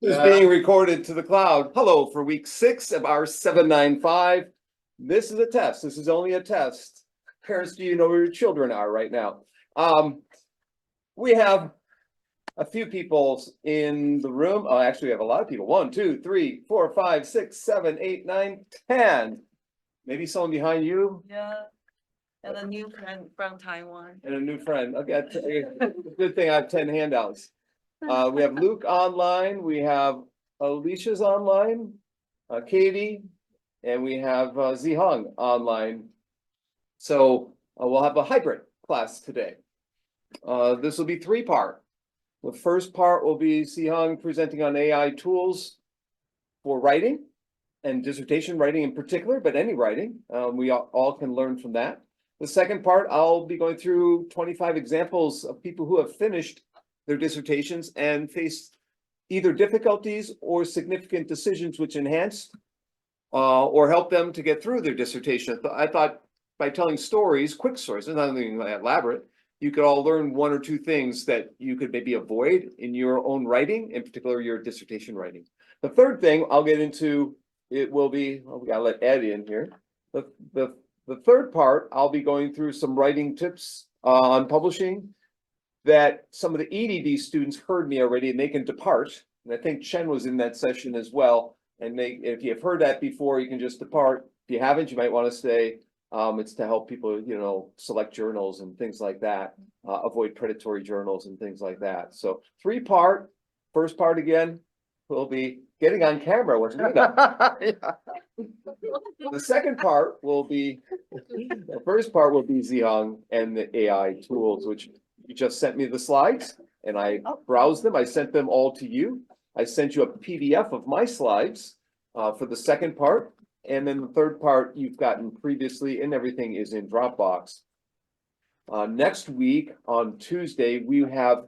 Is being recorded to the cloud. Hello for week 6 of R795. This is a test. This is only a test. Parents, do you know where your children are right now? We have a few people in the room. Oh, actually, we have a lot of people. 1, 2, 3, 4, 5, 6, 7, 8, 9, 10. Maybe someone behind you. Yeah. And a new friend from Taiwan. And a new friend. Okay, good thing I have 10 handouts. We have Luke online. We have Alicia's online, Katie, and we have Zihang online. So we'll have a hybrid class today. This will be 3-part. The first part will be Zihang presenting on AI tools for writing and dissertation writing in particular, but any writing. We all can learn from that. The second part, I'll be going through 25 examples of people who have finished their dissertations and faced either difficulties or significant decisions which enhanced or helped them to get through their dissertation. I thought by telling stories, quick stories, there's nothing elaborate, you could all learn 1 or 2 things that you could maybe avoid in your own writing, in particular your dissertation writing. The third thing I'll get into, it will be, we gotta let Ed in here. The third part, I'll be going through some writing tips on publishing that some of the EDD students heard me already and they can depart. And I think Chen was in that session as well. And if you have heard that before, you can just depart. If you haven't, you might want to stay. It's to help people, select journals and things like that, avoid predatory journals and things like that. So 3-part, first part again, will be getting on camera with me. The second part will be, the first part will be Zihang and the AI tools, which you just sent me the slides and I browsed them. I sent them all to you. I sent you a PDF of my slides for the second part. And then the third part you've gotten previously and everything is in Dropbox. Next week on Tuesday, we have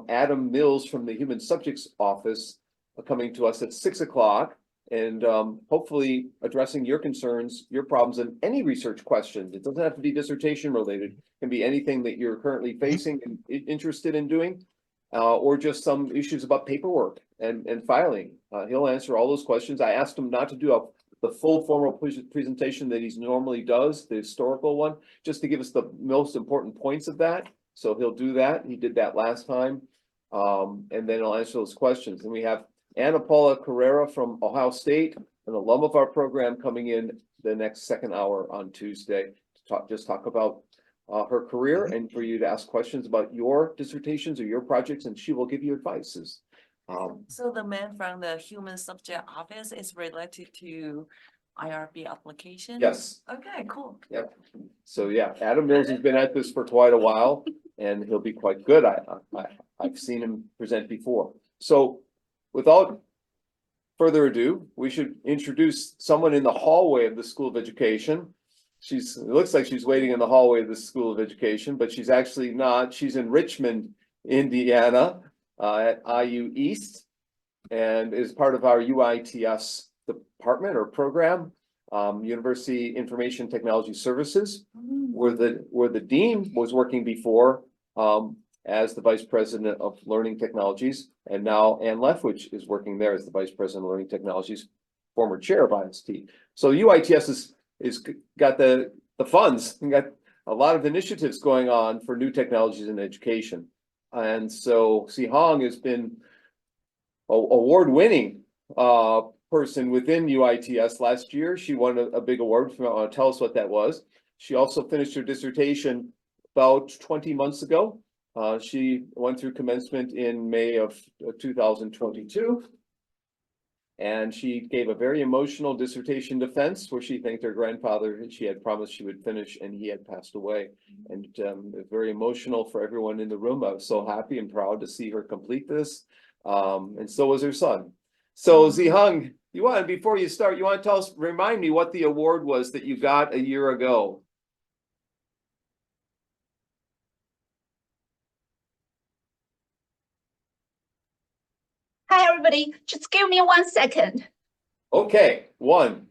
Adam Mills from the Human Subjects Office coming to us at 6 o'clock and hopefully addressing your concerns, your problems, and any research questions. It doesn't have to be dissertation related. It can be anything that you're currently facing and interested in doing, or just some issues about paperwork and filing. He'll answer all those questions. I asked him not to do the full formal presentation that he normally does, the historical one, just to give us the most important points of that. So he'll do that. He did that last time. And then he'll answer those questions. And we have Ana Paula Carrera from Ohio State, an alum of our program, coming in the next second hour on Tuesday to talk about her career and for you to ask questions about your dissertations or your projects, and she will give you advices. So the man from the Human Subject Office is related to IRB application? Yes. Okay, cool. Yep. So yeah, Adam Mills has been at this for quite a while and he'll be quite good. I've seen him present before. So without further ado, we should introduce someone in the hallway of the School of Education. It looks like she's waiting in the hallway of the School of Education, but she's actually not. She's in Richmond, Indiana, at IU East, and is part of our UITS department or program, University Information Technology Services, where the dean was working before as the vice president of learning technologies, and now Ann Lefwich is working there as the vice president of learning technologies, former chair of IST. So UITS is got the funds and got a lot of initiatives going on for new technologies in education. And so Zihang has been award-winning person within UITS last year. She won a big award. If you want to tell us what that was. She also finished her dissertation about 20 months ago. She went through commencement in May of 2022. And she gave a very emotional dissertation defense where she thanked her grandfather. She had promised she would finish and he had passed away. And very emotional for everyone in the room. I was so happy and proud to see her complete this. And so was her son. So Zihang, before you start, you want to remind me what the award was that you got a year ago? Hi, everybody. Just give me 1 second. Okay, 1.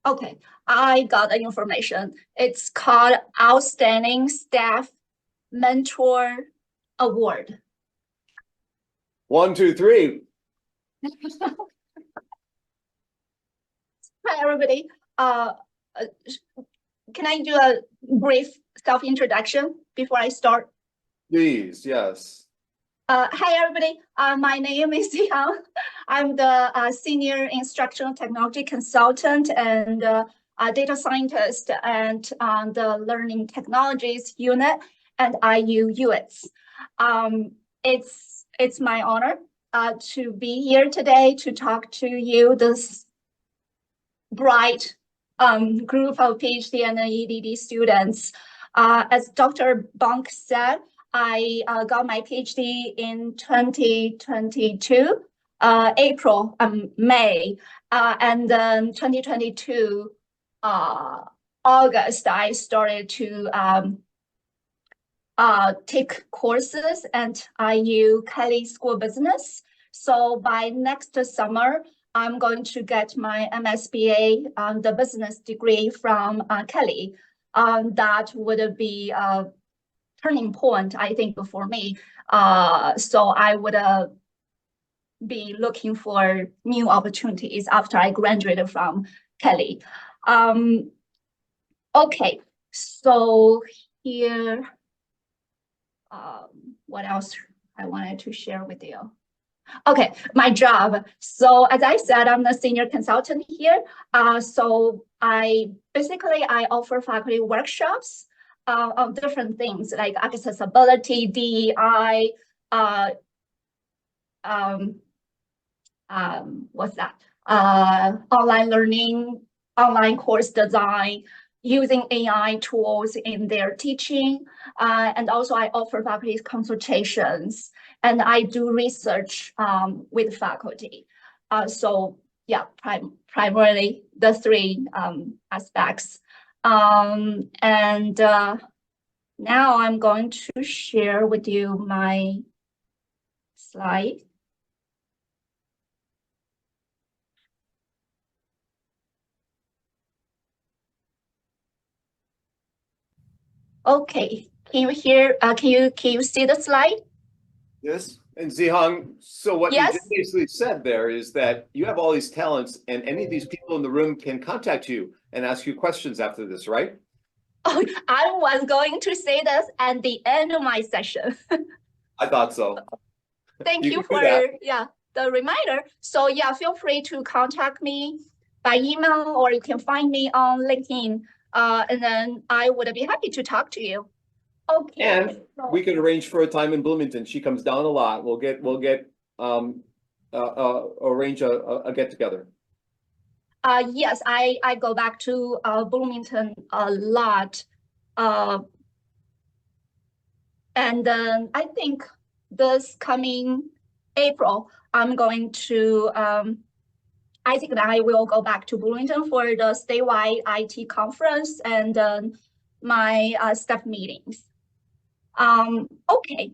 Okay, I got the information. It's called Outstanding Staff Mentor Award. 1, 2, 3. Hi, everybody. Can I do a brief self-introduction before I start? Please, yes. Hi, everybody. My name is Zihang. I'm the senior instructional technology consultant and data scientist and the learning technologies unit and IU UX. It's my honor to be here today to talk to you, this bright group of PhD and EDD students. As Dr. Bonk said, I got my PhD in 2022, April, May, and then 2022, August, I started to take courses at IU Kelly School of Business. So by next summer, I'm going to get my MSBA, the business degree from Kelly. That would be a turning point, I think, for me. So I would be looking for new opportunities after I graduated from Kelly. Okay, so here, what else I wanted to share with you? Okay, my job. So as I said, I'm the senior consultant here. So I offer faculty workshops on different things like accessibility, DEI, what's that? Online learning, online course design, using AI tools in their teaching. And also I offer faculty consultations and I do research with faculty. So yeah, primarily the three aspects. Now I'm going to share with you my slide. Okay, can you hear? Can you see the slide? Yes. And Zihang, so what you Yes. just basically said there is that you have all these talents and any of these people in the room can contact you and ask you questions after this, right? Oh, I was going to say this at the end of my session. I thought so. Thank you can do for that. the reminder. So yeah, feel free to contact me by email or you can find me on LinkedIn. And then I would be happy to talk to you. Okay. And we can arrange for a time in Bloomington. She comes down a lot. We'll arrange a get together. Yes, I go back to Bloomington a lot. And then I think this coming April, I'm going to, I think that I will go back to Bloomington for the statewide IT conference and my staff meetings. Okay.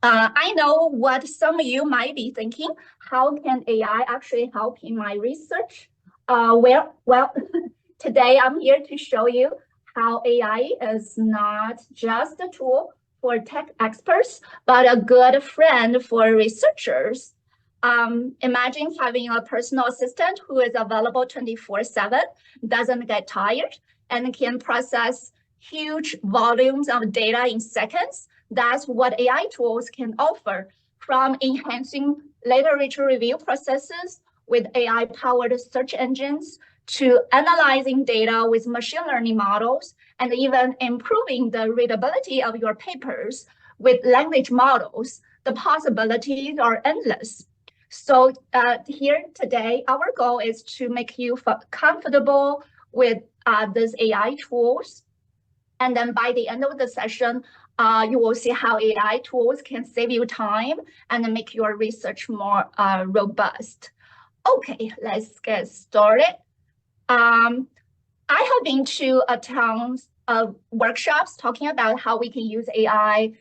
I know what some of you might be thinking. How can AI actually help in my research? Well, today I'm here to show you how AI is not just a tool for tech experts, but a good friend for researchers. Imagine having a personal assistant who is available 24/7, doesn't get tired, and can process huge volumes of data in seconds. That's what AI tools can offer, from enhancing literature review processes with AI-powered search engines to analyzing data with machine learning models, and even improving the readability of your papers with language models. The possibilities are endless. So here today, our goal is to make you comfortable with these AI tools. And then by the end of the session, you will see how AI tools can save you time and make your research more robust. Okay, let's get started. I have been to a ton of workshops talking about how we can use AI,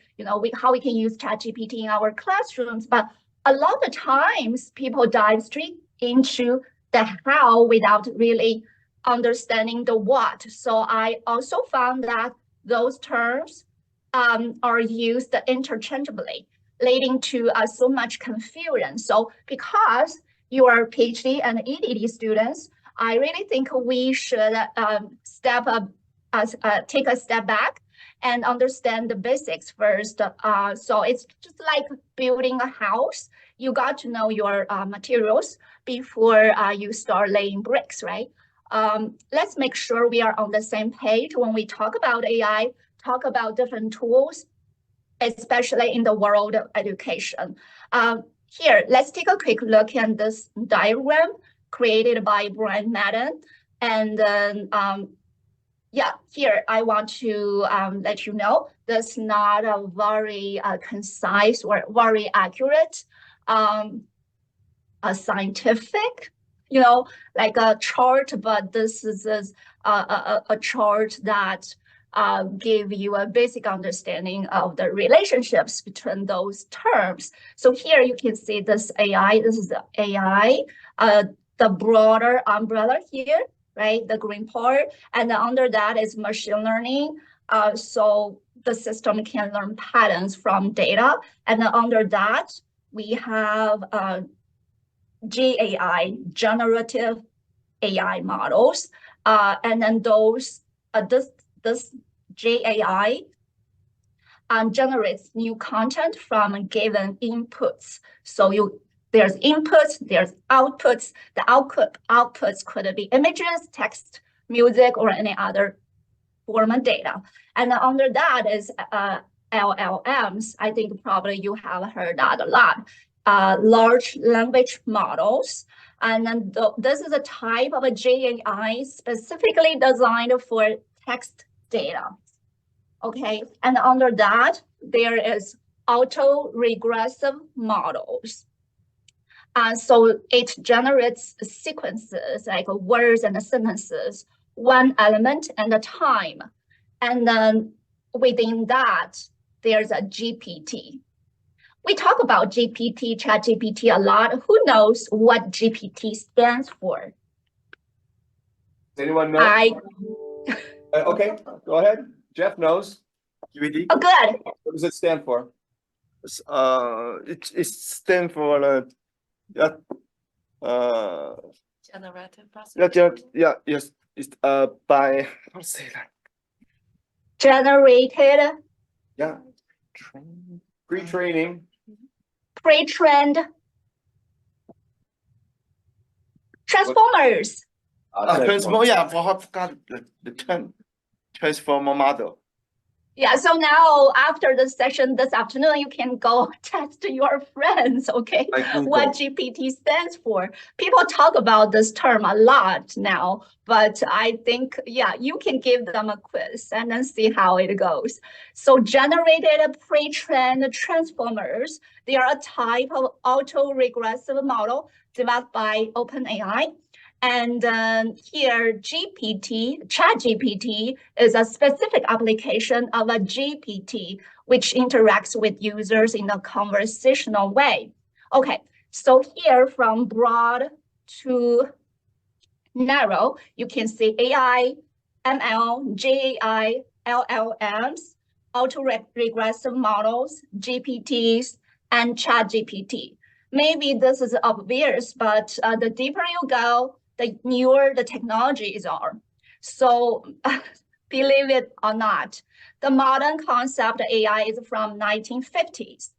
how we can use ChatGPT in our classrooms, but a lot of times people dive straight into the how without really understanding the what. So I also found that those terms are used interchangeably, leading to so much confusion. So because you are PhD and EDD students, I really think we should take a step back and understand the basics first. So it's just like building a house. You got to know your materials before you start laying bricks, right? Let's make sure we are on the same page when we talk about AI, talk about different tools, especially in the world of education. Here, let's take a quick look at this diagram created by Brian Madden. And then, yeah, here I want to let you know that's not a very concise or very accurate a scientific, like a chart, but this is a chart that give you a basic understanding of the relationships between those terms. So here you can see this AI, this is the AI, the broader umbrella here, right? The green part, and then under that is machine learning. So the system can learn patterns from data. And then under that, we have GAI, generative AI models. And then those, this GAI generates new content from given inputs. So there's inputs, there's outputs. The outputs could be images, text, music, or any other form of data. And then under that is LLMs. I think probably you have heard that a lot. Large language models. And then this is a type of a GAI specifically designed for text data. Okay, and under that, there is auto-regressive models. So it generates sequences like words and sentences, one element at a time. And then within that, there's a GPT. We talk about GPT, ChatGPT a lot. Who knows what GPT stands for? Does anyone know? Okay, go ahead. Jeff knows. GPD. Oh, good. What does it stand for? It stands for Generative processing. yes. It's by how to say that? Generated, Yeah. Pre-training. pre-trained transformers. Transformer. Yeah, I forgot the term. Transformer model. Yeah, so now after the session this afternoon, you can go test your friends, okay? What GPT stands for. People talk about this term a lot now, but I think, yeah, you can give them a quiz and then see how it goes. So generated pre-trained transformers, they are a type of auto-regressive model developed by OpenAI. And here, ChatGPT is a specific application of a GPT, which interacts with users in a conversational way. Okay, so here from broad to narrow, you can see AI, ML, GAI, LLMs, auto-regressive models, GPTs, and ChatGPT. Maybe this is obvious, but the deeper you go, the newer the technologies are. So believe it or not, the modern concept of AI is from 1950s,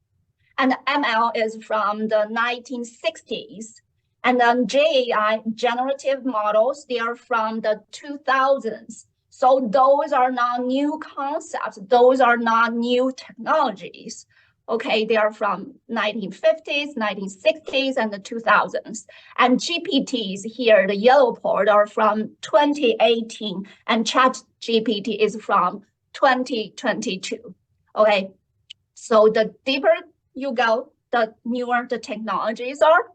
and ML is from the 1960s. And then GAI, generative models, they are from the 2000s. So those are not new concepts. Those are not new technologies. Okay, they are from 1950s, 1960s, and the 2000s. And GPTs here, the yellow part, are from 2018, and ChatGPT is from 2022. Okay, so the deeper you go, the newer the technologies are.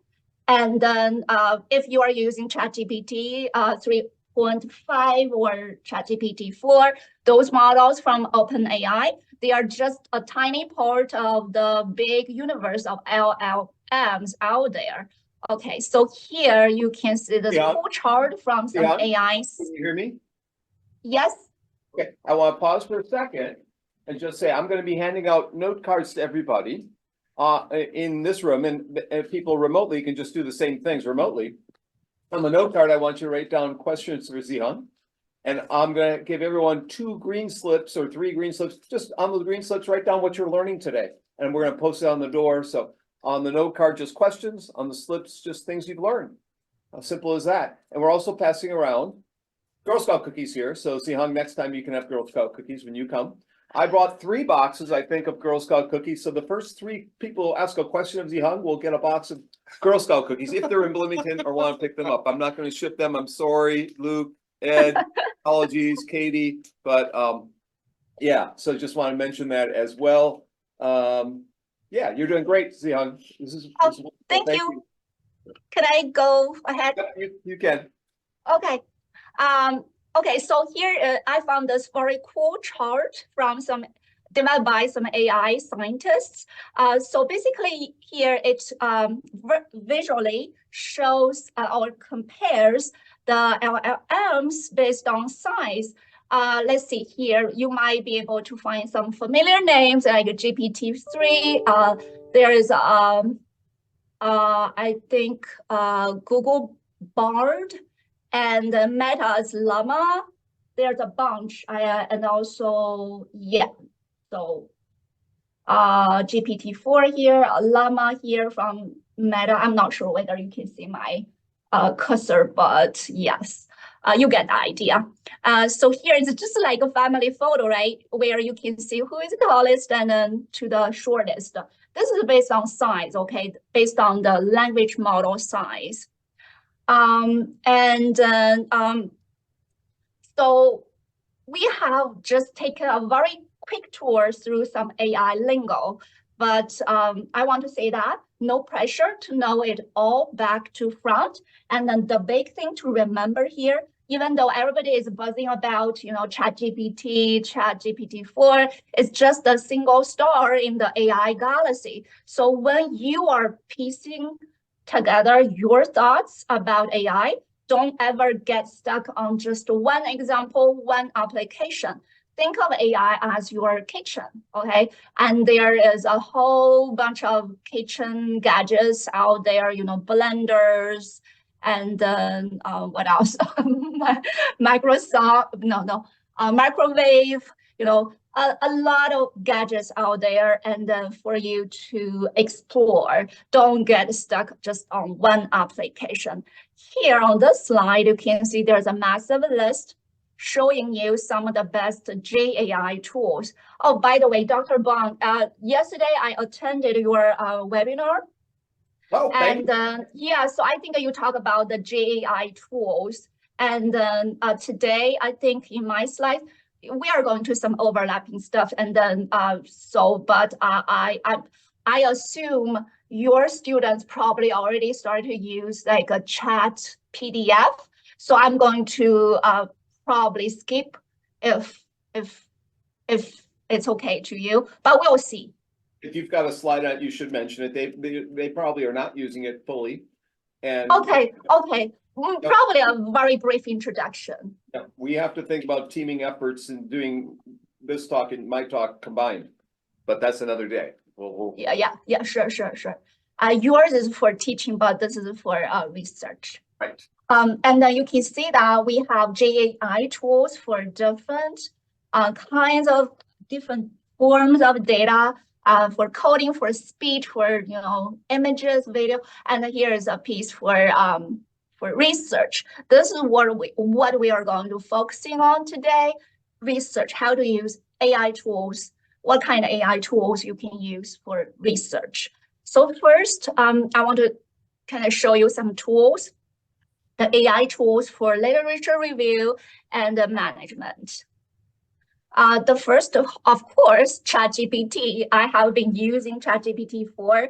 And then if you are using ChatGPT 3.5 or ChatGPT 4, those models from OpenAI, they are just a tiny part of the big universe of LLMs out there. Okay, so here you can see the Yeah. full chart from some Yeah. AIs. Can you hear me? Yes, Okay, I want to pause for a second and just say, I'm gonna be handing out note cards to everybody in this room, and people remotely can just do the same things remotely. On the note card, I want you to write down questions for Zihang. And I'm gonna give everyone 2 green slips or 3 green slips. Just on the green slips, write down what you're learning today. And we're gonna post it on the door. So on the note card, just questions, on the slips, just things you've learned. How simple is that? And we're also passing around Girl Scout cookies here. So Zihang, next time you can have Girl Scout cookies when you come. I brought 3 boxes, I think, of Girl Scout cookies. So the first 3 people who ask a question of Zihang will get a box of Girl Scout cookies if they're in Bloomington or want to pick them up. I'm not going to ship them. I'm sorry, Luke, Ed, apologies, Katie, but yeah. So just want to mention that as well. Yeah, you're doing great, Zihang. This is thank you. Can I go ahead? Yep, you can. Okay. Okay, so here I found this very cool chart from developed by some AI scientists. So basically here it visually shows or compares the LLMs based on size. Let's see here, you might be able to find some familiar names like GPT-3. There is I think Google Bard, and Meta's Llama. There's a bunch, and also so GPT-4 here, Llama here from Meta. I'm not sure whether you can see my cursor, but yes, you get the idea. So here it's just like a family photo, right? Where you can see who is the tallest and then to the shortest. This is based on size, okay? Based on the language model size. So we have just taken a very quick tour through some AI lingo, but I want to say that no pressure to know it all back to front. And then the big thing to remember here, even though everybody is buzzing about, ChatGPT-4, it's just a single star in the AI galaxy. So when you are piecing together your thoughts about AI, don't ever get stuck on just one example, one application. Think of AI as your kitchen, okay? And there is a whole bunch of kitchen gadgets out there, blenders, and then what else? Microwave, a lot of gadgets out there, and then for you to explore. Don't get stuck just on one application. Here on this slide, you can see there's a massive list showing you some of the best GAI tools. Oh, by the way, Dr. Bong, yesterday I attended your webinar. Oh, and so I think you talk about the GAI tools. And then today, I think in my slides, we are going to some overlapping stuff. And then but I assume your students probably already started to use like a chat PDF. So I'm going to probably skip if it's okay to you, but we'll see. If you've got a slide on it, you should mention it. They probably are not using it fully. And okay. Probably a very brief introduction. Yeah, we have to think about teaming efforts and doing this talk and my talk combined, but that's another day. Yeah, sure. Yours is for teaching, but this is for research. Right. And then you can see that we have GAI tools for different kinds of different forms of data, for coding, for speech, for images, video, and here is a piece for research. This is what we are going to focusing on today. Research, how to use AI tools, what kind of AI tools you can use for research. So first, I want to kind of show you some tools, the AI tools for literature review and management. The first, of course, ChatGPT. I have been using ChatGPT for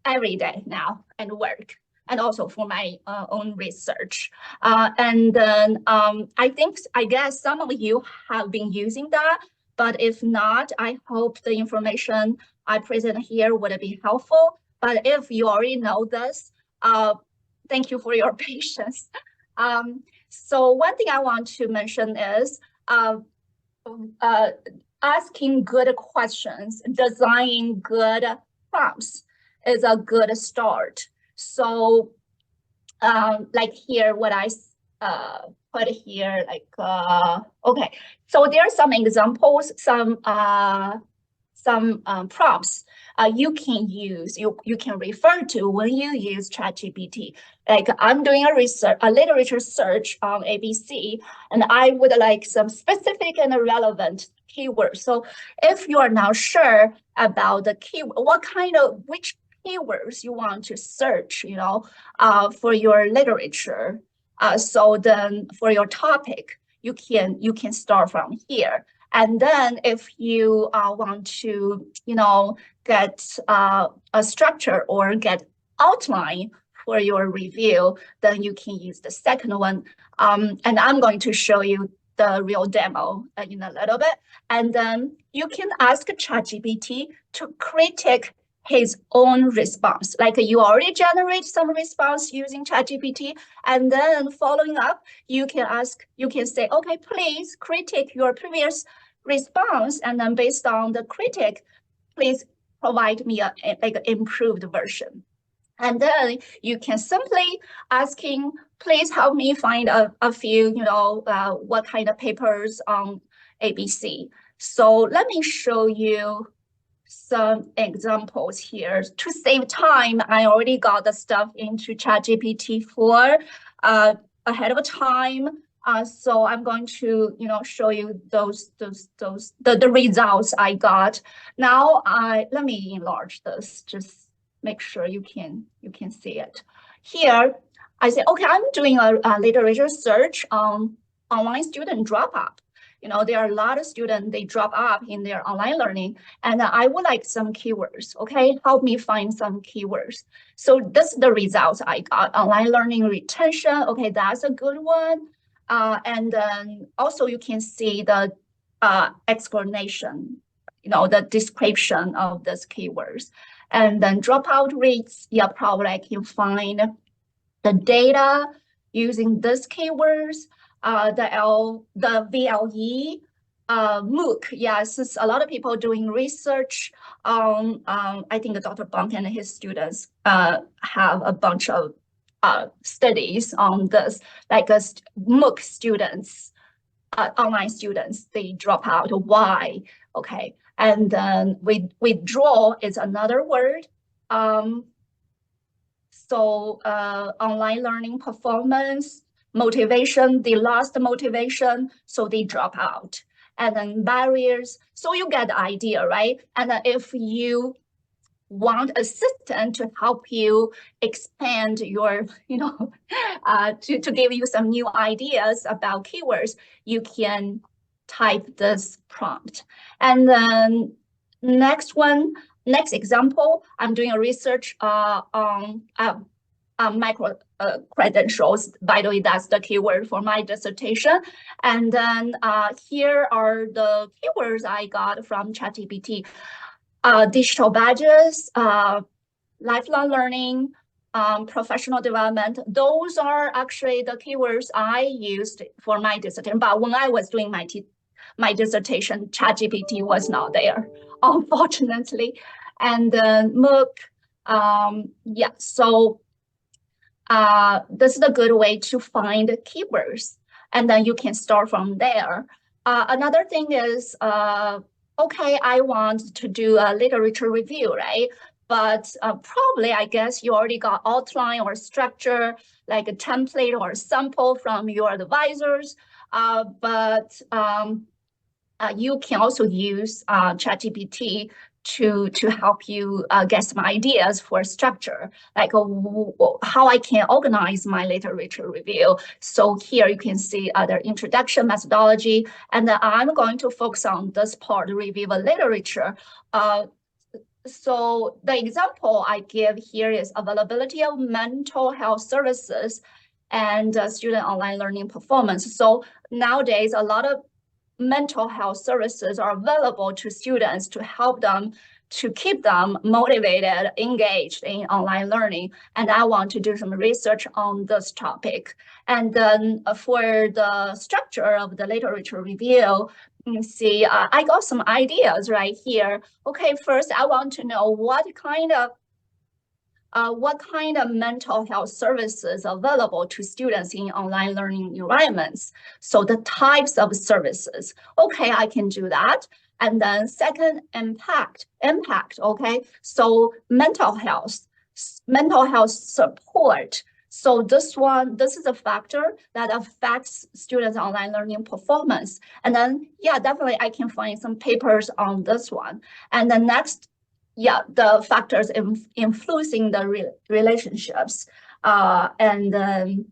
every day now and work, and also for my own research. And then I guess some of you have been using that, but if not, I hope the information I present here would be helpful. But if you already know this, Thank you for your patience. So one thing I want to mention is asking good questions, designing good prompts is a good start. So like here, what I put here, like, okay. So there are some examples, some prompts you can use, you can refer to when you use ChatGPT. Like I'm doing a literature search on ABC, and I would like some specific and relevant keywords. So if you are not sure about the keyword, which keywords you want to search, for your literature. So then for your topic, you can start from here. And then if you want to, get a structure or get outline for your review, then you can use the second one. And I'm going to show you the real demo in a little bit. And then you can ask ChatGPT to critique his own response. Like you already generate some response using ChatGPT, and then following up, you can say, okay, please critique your previous response, and then based on the critique, please provide me a improved version. And then you can simply asking, please help me find a few, what kind of papers on ABC. So let me show you some examples here. To save time, I already got the stuff into ChatGPT 4 ahead of time. So I'm going to, show you the results I got. Now, let me enlarge this, just make sure you can see it. Here, I say, okay, I'm doing a literature search on online student dropout. There are a lot of students, they drop out in their online learning, and I would like some keywords, okay? Help me find some keywords. So this is the results I got. Online learning retention, okay, that's a good one. And then also you can see the explanation, the description of these keywords. And then dropout rates, yeah, probably I can find the data using these keywords. The VLE, MOOC, yes, a lot of people doing research. I think Dr. Bonk and his students have a bunch of studies on this, like MOOC students, online students, they drop out. Why? Okay, and then withdraw is another word. So online learning performance, motivation, they lost the motivation, so they drop out. And then barriers, so you get the idea, right? And then if you want assistant to help you expand your, to give you some new ideas about keywords, you can type this prompt. And then next example, I'm doing a research on micro credentials. By the way, that's the keyword for my dissertation. And then here are the keywords I got from ChatGPT. Digital badges, lifelong learning, professional development. Those are actually the keywords I used for my dissertation. But when I was doing my dissertation, ChatGPT was not there, unfortunately. And then MOOC, yeah, so this is a good way to find keywords, and then you can start from there. Another thing is, okay, I want to do a literature review, right? But probably, I guess you already got outline or structure, like a template or sample from your advisors. But you can also use ChatGPT to help you get some ideas for structure, like how I can organize my literature review. So here you can see the introduction methodology, and then I'm going to focus on this part, review the literature. So the example I give here is availability of mental health services and student online learning performance. So nowadays, a lot of mental health services are available to students to help them to keep them motivated, engaged in online learning. And I want to do some research on this topic. And then for the structure of the literature review, you see, I got some ideas right here. Okay, first I want to know what kind of mental health services available to students in online learning environments. So the types of services, okay, I can do that. And then second, impact, okay? So mental health support. So this is a factor that affects students' online learning performance. And then, yeah, definitely I can find some papers on this one. And the next, yeah, the factors influencing the relationships. And then,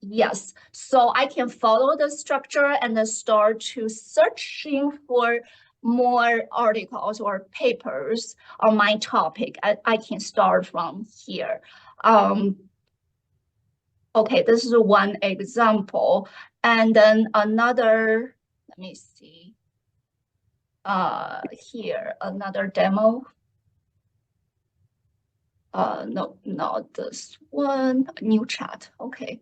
yes, so I can follow the structure and then start to searching for more articles or papers on my topic. I can start from here. Okay, this is one example. And then another, let me see. Here, another demo. No, not this one, new chat, okay.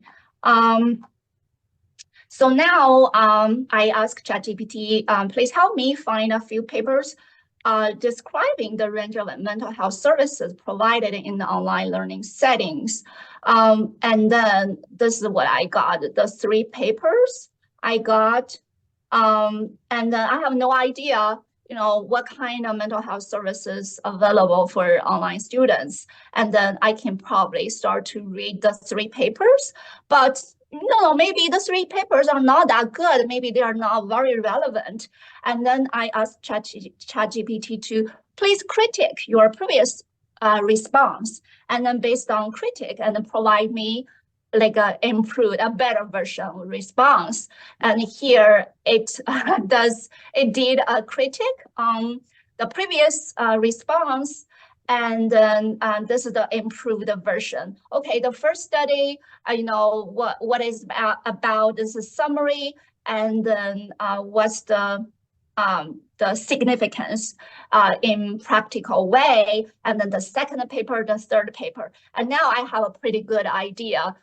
So now I asked ChatGPT, please help me find a few papers describing the range of mental health services provided in the online learning settings. And then this is what I got, the 3 papers I got. And then I have no idea, what kind of mental health services available for online students. And then I can probably start to read the 3 papers, but no, maybe the 3 papers are not that good. Maybe they are not very relevant. And then I asked ChatGPT to please critique your previous response. And then based on critique and then provide me like a better version response. And here it did a critique on the previous response. And then this is the improved version. Okay, the first study, what is about this is summary, and then what's the significance in practical way, and then the second paper, the third paper. And now I have a pretty good idea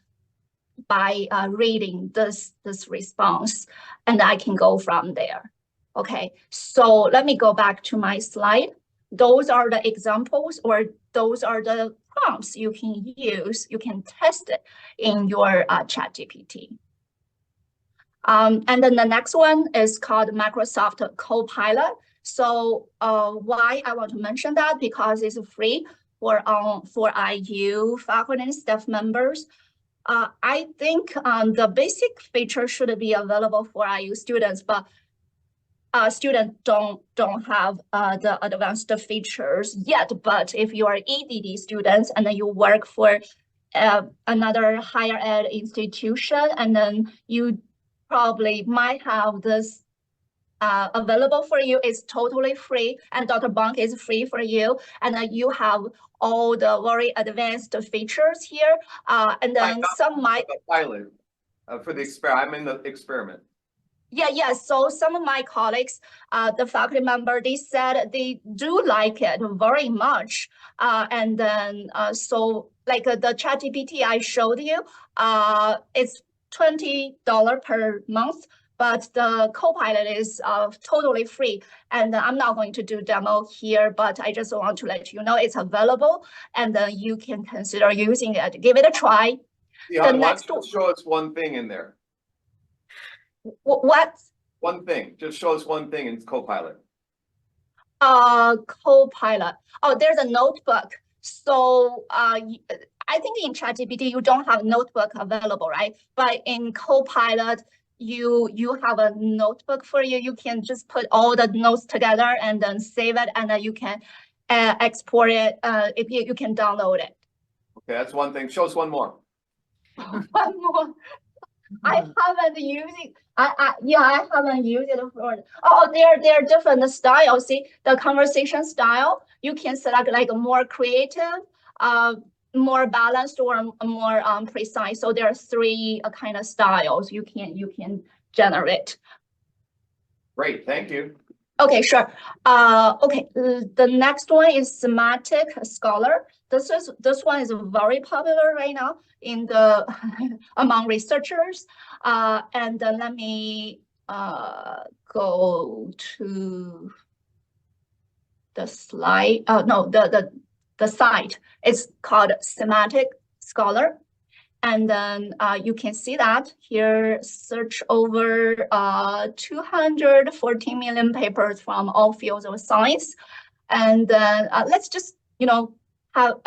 by reading this response, and I can go from there. Okay, so let me go back to my slide. Those are the examples, or those are the prompts you can use. You can test it in your ChatGPT. And then the next one is called Microsoft Copilot. So why I want to mention that? Because it's free for IU faculty and staff members. I think the basic feature should be available for IU students, but students don't have the advanced features yet. But if you are EDD students and then you work for another higher ed institution, and then you probably might have this available for you. It's totally free, and Dr. Bonk is free for you, and then you have all the very advanced features here, and then some might pilot for the experiment. I'm in the experiment. Yeah. So some of my colleagues, the faculty member, they said they do like it very much. And then so like the ChatGPT I showed you, it's $20 per month, but the Copilot is totally free. And I'm not going to do demo here, but I just want to let you know it's available, and then you can consider using it. Give it a try. Yeah, the next one, show us one thing in there. What? One thing. Just show us one thing in Copilot. Copilot. Oh, there's a notebook. So I think in ChatGPT you don't have notebook available, right? But in Copilot, you have a notebook for you. You can just put all the notes together and then save it, and then you can export it. If you can download it. Okay, that's one thing. Show us one more. One more. I haven't used it. I haven't used it for. Oh, there are different styles. See the conversation style. You can select like a more creative, more balanced, or more precise. So there are 3 kind of styles you can generate. Great, thank you. Okay, sure. Okay, the next one is Semantic Scholar. This one is very popular right now in the among researchers. And then let me go to the slide. Oh no, the site. It's called Semantic Scholar. And then you can see that here, search over 214 million papers from all fields of science. And then let's just, have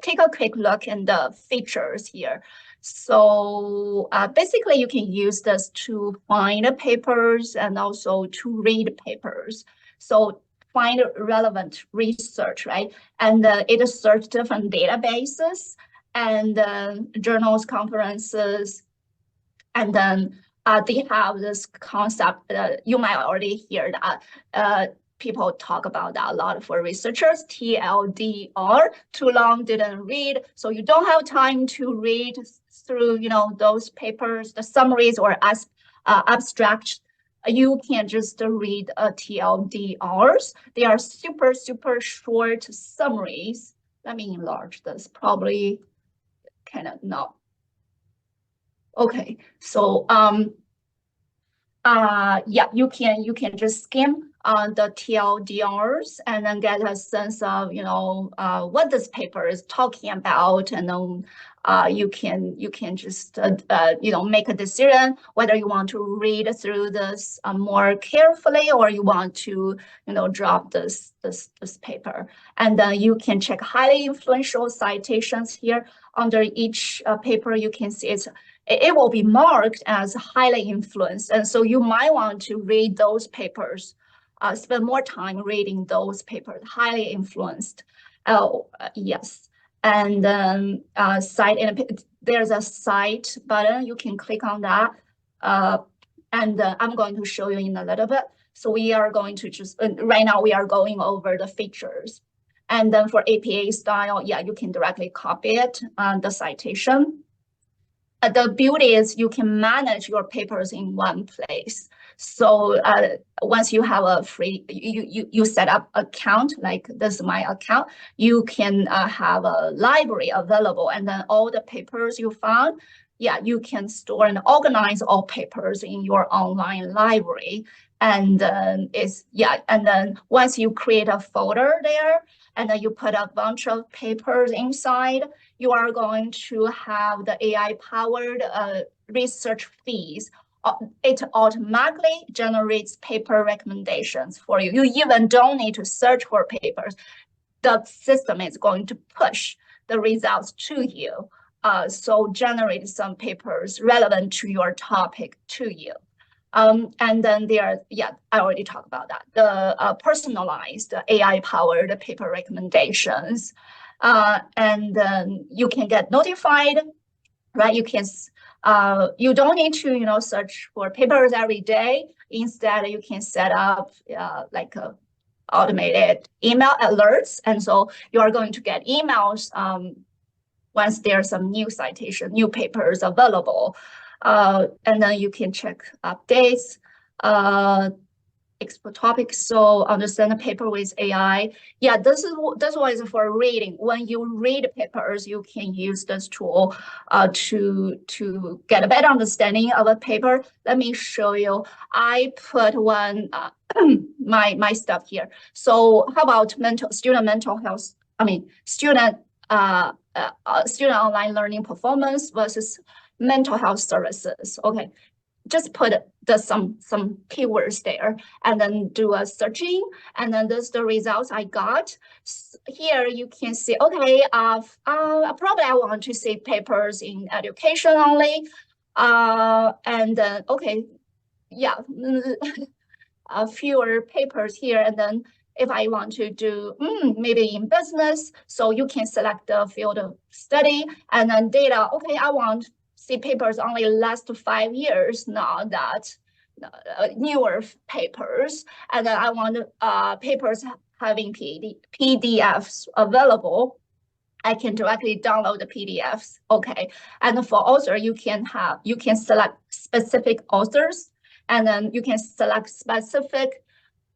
take a quick look in the features here. So basically, you can use this to find papers and also to read papers. So find relevant research, right? And it search different databases and journals, conferences, and then they have this concept that you might already hear that people talk about that a lot for researchers, TLDR, too long didn't read. So you don't have time to read through, those papers, the summaries or abstract. You can just read TLDRs. They are super, super short summaries. Let me enlarge this, probably kind of not. Okay, so yeah, you can just skim the TLDRs and then get a sense of what this paper is talking about, and then you can just make a decision whether you want to read through this more carefully or you want to drop this paper. And then you can check highly influential citations here. Under each paper, you can see it will be marked as highly influenced, and so you might want to read those papers, spend more time reading those papers, highly influenced. Yes, and then cite, and there's a cite button. You can click on that, and I'm going to show you in a little bit. So we are going to just right now we are going over the features, and then for APA style, yeah, you can directly copy it, the citation. The beauty is you can manage your papers in one place. So once you have a free, you set up account, like this is my account, you can have a library available, and then all the papers you found, yeah, you can store and organize all papers in your online library. And then and then once you create a folder there, and then you put a bunch of papers inside, you are going to have the AI-powered research feeds. It automatically generates paper recommendations for you. You even don't need to search for papers. The system is going to push the results to you. So generate some papers relevant to your topic to you. And then I already talked about that. The personalized AI-powered paper recommendations. And then you can get notified, right? You don't need to, search for papers every day. Instead, you can set up like automated email alerts. And so you are going to get emails once there's some new citation, new papers available. And then you can check updates, explore topics. So understand the paper with AI. Yeah, this one is for reading. When you read papers, you can use this tool to get a better understanding of a paper. Let me show you. I put one my stuff here. So how about student mental health? Student online learning performance versus mental health services. Okay, just put some keywords there and then do a searching, and then this is the results I got. Here you can see, okay, probably I want to see papers in education only, and then okay, yeah, fewer papers here, and then if I want to do maybe in business, so you can select the field of study, and then data. Okay, I want see papers only last 5 years, not that newer papers, and then I want papers having PDFs available. I can directly download the PDFs. Okay, and for author, you can select specific authors, and then you can select specific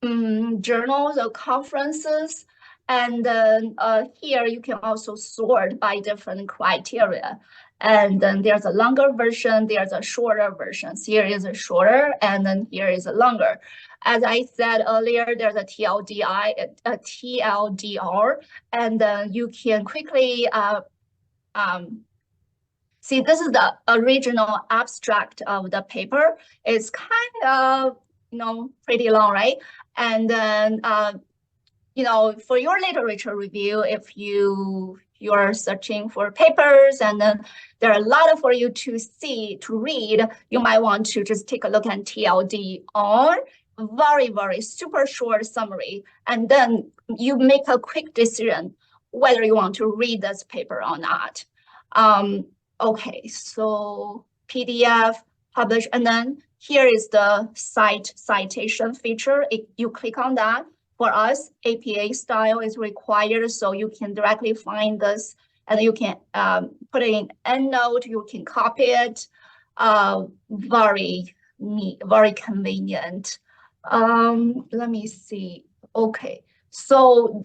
journals or conferences. And then here you can also sort by different criteria. And then there's a longer version, there's a shorter version. Here is a shorter, and then here is a longer. As I said earlier, there's a TLDR, and then you can quickly see, this is the original abstract of the paper. It's kind of, pretty long, right? And then, for your literature review, if you're searching for papers and then there are a lot for you to read, you might want to just take a look at TLDR, very, very super short summary, and then you make a quick decision whether you want to read this paper or not. Okay, so PDF, publish, and then here is the citation feature. You click on that. For us, APA style is required, so you can directly find this, and you can put it in EndNote, you can copy it. Very neat, very convenient. Let me see. Okay, so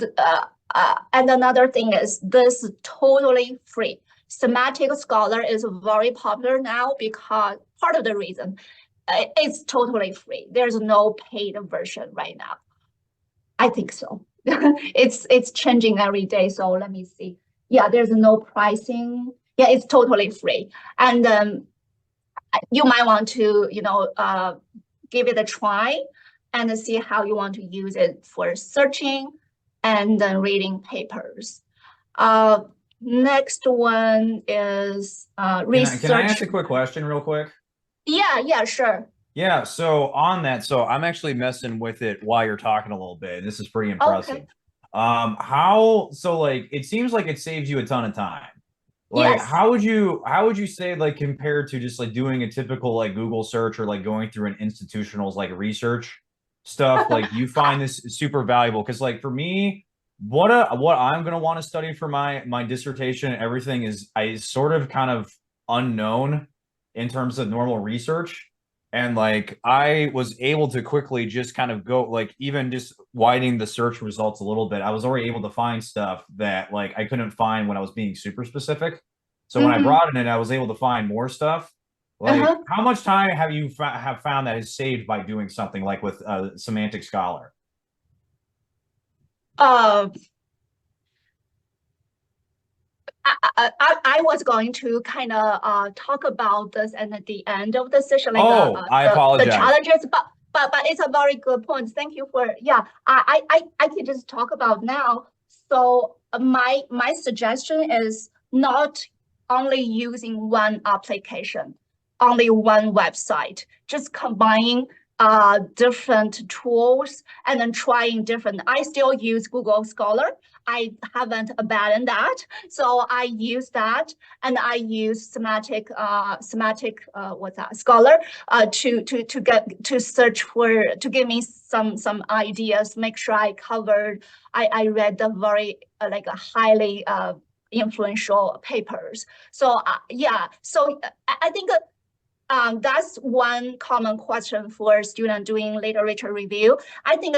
and another thing is this is totally free. Semantic Scholar is very popular now because part of the reason it's totally free. There's no paid version right now. I think so. It's changing every day. So let me see. Yeah, there's no pricing. Yeah, it's totally free. And you might want to, give it a try and see how you want to use it for searching and then reading papers. Next one is research. Can I ask a quick question real quick? Yeah, sure. Yeah, so on that, so I'm actually messing with it while you're talking a little bit, and this is pretty impressive. Okay. It seems like it saves you a ton of time. Like, yes. how would you say, like, compared to just like doing a typical like Google search or like going through an institutional's like research stuff, like you find this super valuable? Because like for me, what I'm gonna want to study for my dissertation and everything is sort of kind of unknown in terms of normal research. And like I was able to quickly just kind of go, like, even just widening the search results a little bit, I was already able to find stuff that like I couldn't find when I was being super specific. So when I broadened it, I was able to find more stuff. Like, how much time have you have found that is saved by doing something like with Semantic Scholar? I was going to kind of talk about this and at the end of the session, like I apologize. The challenges, but it's a very good point. Thank you for, I can just talk about now. So my suggestion is not only using one application, only one website, just combining different tools and then trying different. I still use Google Scholar. I haven't abandoned that, so I use that, and I use Semantic Scholar to search for, to give me some ideas. Make sure I covered. I read the very like a highly influential papers. So so I think. That's one common question for student doing literature review. I think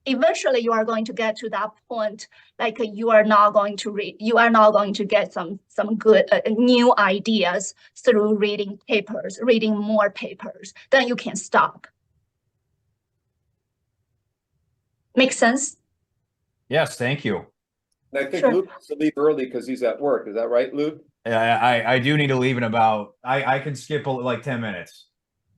eventually you are going to get to that point, like you are not going to get some good new ideas through reading more papers. Then you can stop. Make sense? Yes, thank you. And I think Sure. Luke has to leave early because he's at work. Is that right, Luke? I do need to leave in about, I can skip like 10 minutes.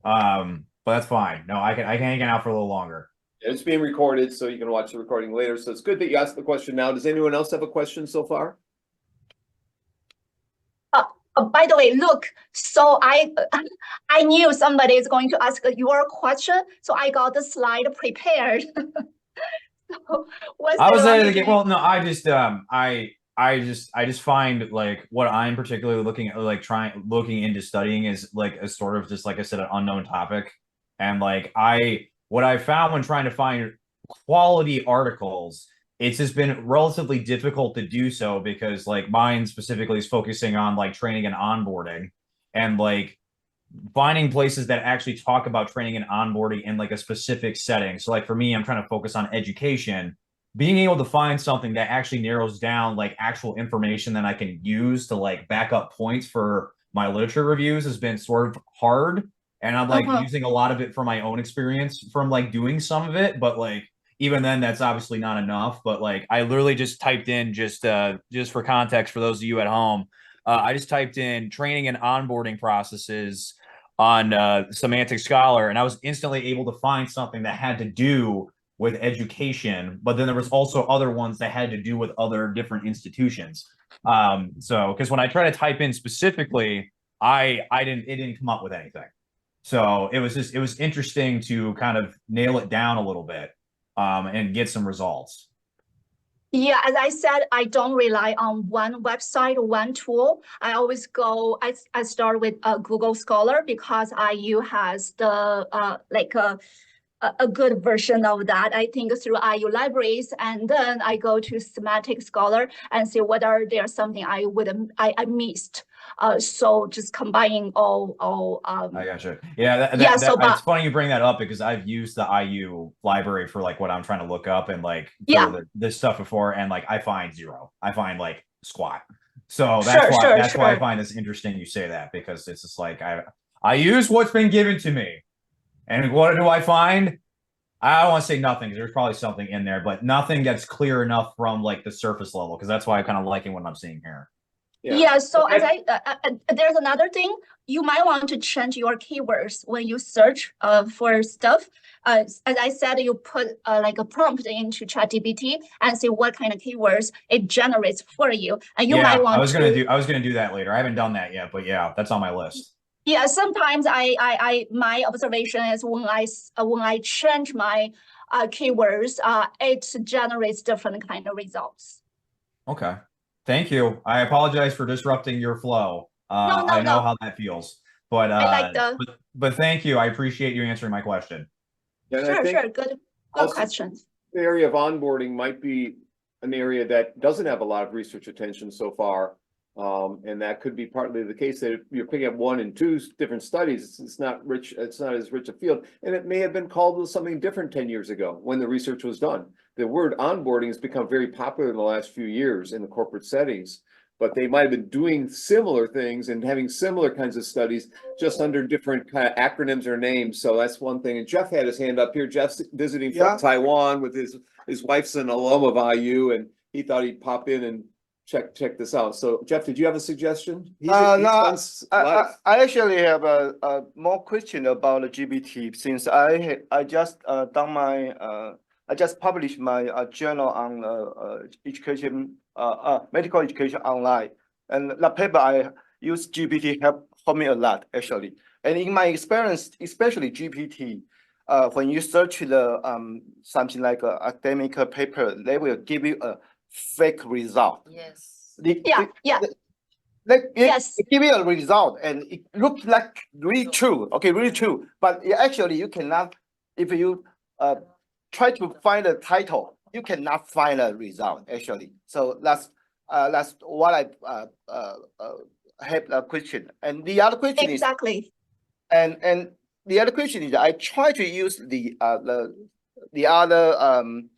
But that's fine. No, I can hang out for a little longer. It's being recorded, so you can watch the recording later. So it's good that you asked the question now. Does anyone else have a question so far? By the way, look, so I knew somebody is going to ask your question, so I got the slide prepared. So, I just find like what I'm particularly looking into studying is like a sort of, just like I said, an unknown topic. And like what I found when trying to find quality articles, it's just been relatively difficult to do so because like mine specifically is focusing on like training and onboarding. And like finding places that actually talk about training and onboarding in like a specific setting. So like for me, I'm trying to focus on education. Being able to find something that actually narrows down like actual information that I can use to like back up points for my literature reviews has been sort of hard. And I'm like using a lot of it for my own experience from like doing some of it, but like even then that's obviously not enough. But like I literally just typed in just for context for those of you at home, I just typed in training and onboarding processes on Semantic Scholar, and I was instantly able to find something that had to do with education, but then there was also other ones that had to do with other different institutions. So because when I try to type in specifically, it didn't come up with anything. So it was interesting to kind of nail it down a little bit and get some results. Yeah, as I said, I don't rely on one website or one tool. I always go, I start with Google Scholar because IU has the a good version of that, I think, through IU libraries. And then I go to Semantic Scholar and see whether there's something I missed. So just combining all I gotcha. Yeah, it's funny you bring that up because I've used the IU library for like what I'm trying to look up and like this stuff before, and like I find zero. I find like squat. So that's why I find this interesting you say that, because it's just like I use what's been given to me. And what do I find? I don't want to say nothing because there's probably something in there, but nothing that's clear enough from like the surface level, because that's why I'm kind of liking what I'm seeing here. Yeah, so as there's another thing, you might want to change your keywords when you search for stuff. As I said, you put like a prompt into ChatGPT and see what kind of keywords it generates for you. And you might want I was gonna do that later. I haven't done that yet, but yeah, that's on my list. Yeah, sometimes my observation is when I change my keywords, it generates different kind of results. Okay. Thank you. I apologize for disrupting your flow. I know how that feels, but but thank you. I appreciate you answering my question. Sure. Good questions. The area of onboarding might be an area that doesn't have a lot of research attention so far. And that could be partly the case that if you're picking up 1 and 2 different studies, it's not as rich a field, and it may have been called with something different 10 years ago when the research was done. The word onboarding has become very popular in the last few years in the corporate settings, but they might have been doing similar things and having similar kinds of studies just under different kind of acronyms or names. So that's one thing. And Jeff had his hand up here. Jeff's visiting from Taiwan with his wife's an alum of IU, and he thought he'd pop in and check this out. So Jeff, did you have a suggestion? I actually have a more question about the GPT, since I just done my I just published my journal on education, medical education online, and the paper I use GPT helped me a lot actually. And in my experience, especially GPT, when you search the something like an academic paper, they will give you a fake result. Yes. They give you a result and it looks like really true. Okay, really true. But actually you cannot, if you try to find a title, you cannot find a result actually. So that's what I have a question. And the other question is and the other question is I try to use the other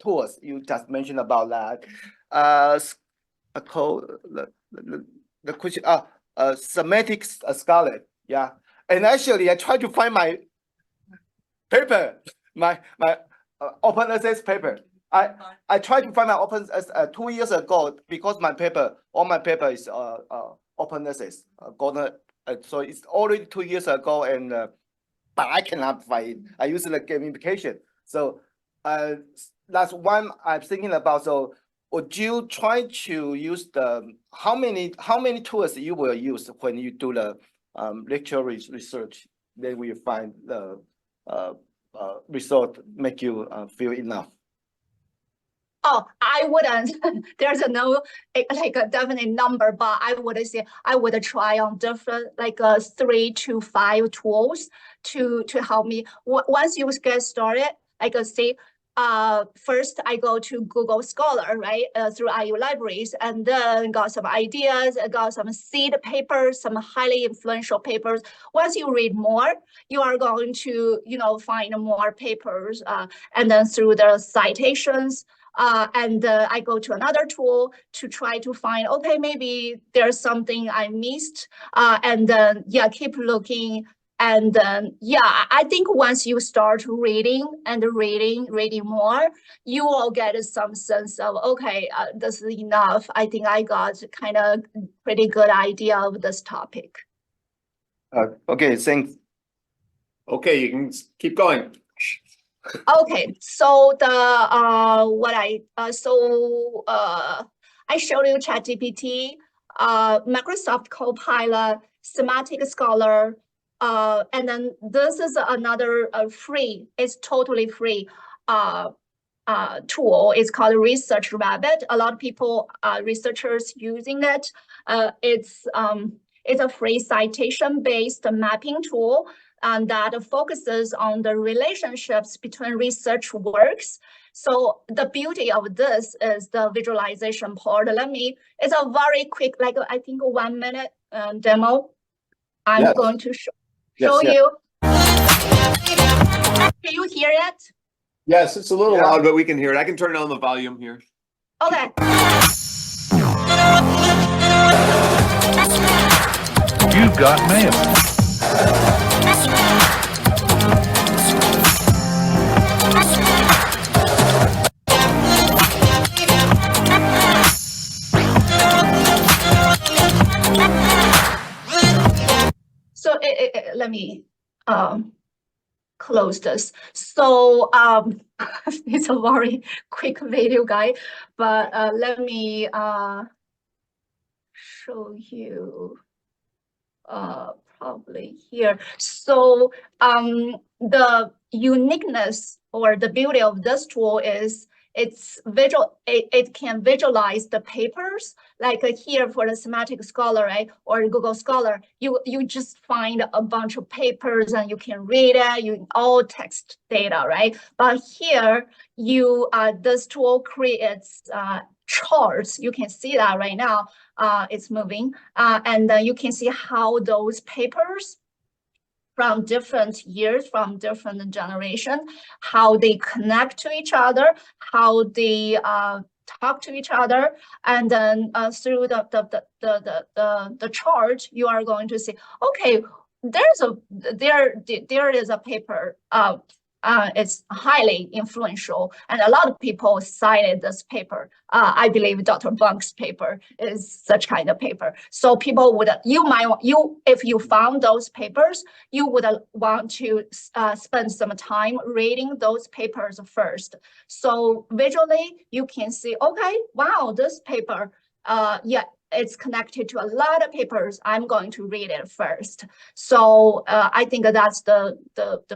tools you just mentioned about that. The question Semantic Scholar, yeah. And actually I tried to find my paper, my open access paper. I tried to find my open 2 years ago, because all my paper is open access, so it's already 2 years ago, and but I cannot find it. I use the gamification. So that's one I'm thinking about. So would you try to use how many tools you will use when you do the lecture research? Then we find the result make you feel enough. Oh, I wouldn't. There's like a definite number, but I would say I would try on different 3 to 5 tools to help me. Once you get started, say first I go to Google Scholar, right, through IU libraries, and then got some ideas, got some seed papers, some highly influential papers. Once you read more, you are going to, find more papers, and then through the citations, and I go to another tool to try to find, okay, maybe there's something I missed, and then, keep looking. And I think once you start reading and reading more, you will get some sense of, okay, this is enough. I think I got kind of pretty good idea of this topic. Okay, thanks. Okay, you can keep going. Okay, so I showed you ChatGPT, Microsoft Copilot, Semantic Scholar, and then this is another free, it's totally free tool. It's called Research Rabbit. A lot of people, researchers using it. It's a free citation-based mapping tool that focuses on the relationships between research works. So the beauty of this is the visualization part. It's a very quick, like I think 1 minute demo. I'm Yes. going to show Yes, yes. you. Can you hear it? Yes, it's a little Yeah. loud, but we can hear it. I can turn down the volume here. Okay. You've got mail. So let me close this. So it's a very quick video, guy, but let me show you probably here. So the uniqueness or the beauty of this tool is it's visual. It can visualize the papers, like here for the Semantic Scholar, right, or Google Scholar. You just find a bunch of papers and you can read it. You all text data, right? But here this tool creates charts. You can see that right now. It's moving, and you can see how those papers from different years, from different generation, how they connect to each other, how they talk to each other, and then through the chart, you are going to see, okay, there is a paper. It's highly influential, and a lot of people cited this paper. I believe Dr. Bunk's paper is such kind of paper. So people would, if you found those papers, you would want to spend some time reading those papers first. So visually, you can see, okay, wow, this paper, it's connected to a lot of papers. I'm going to read it first. So I think that's the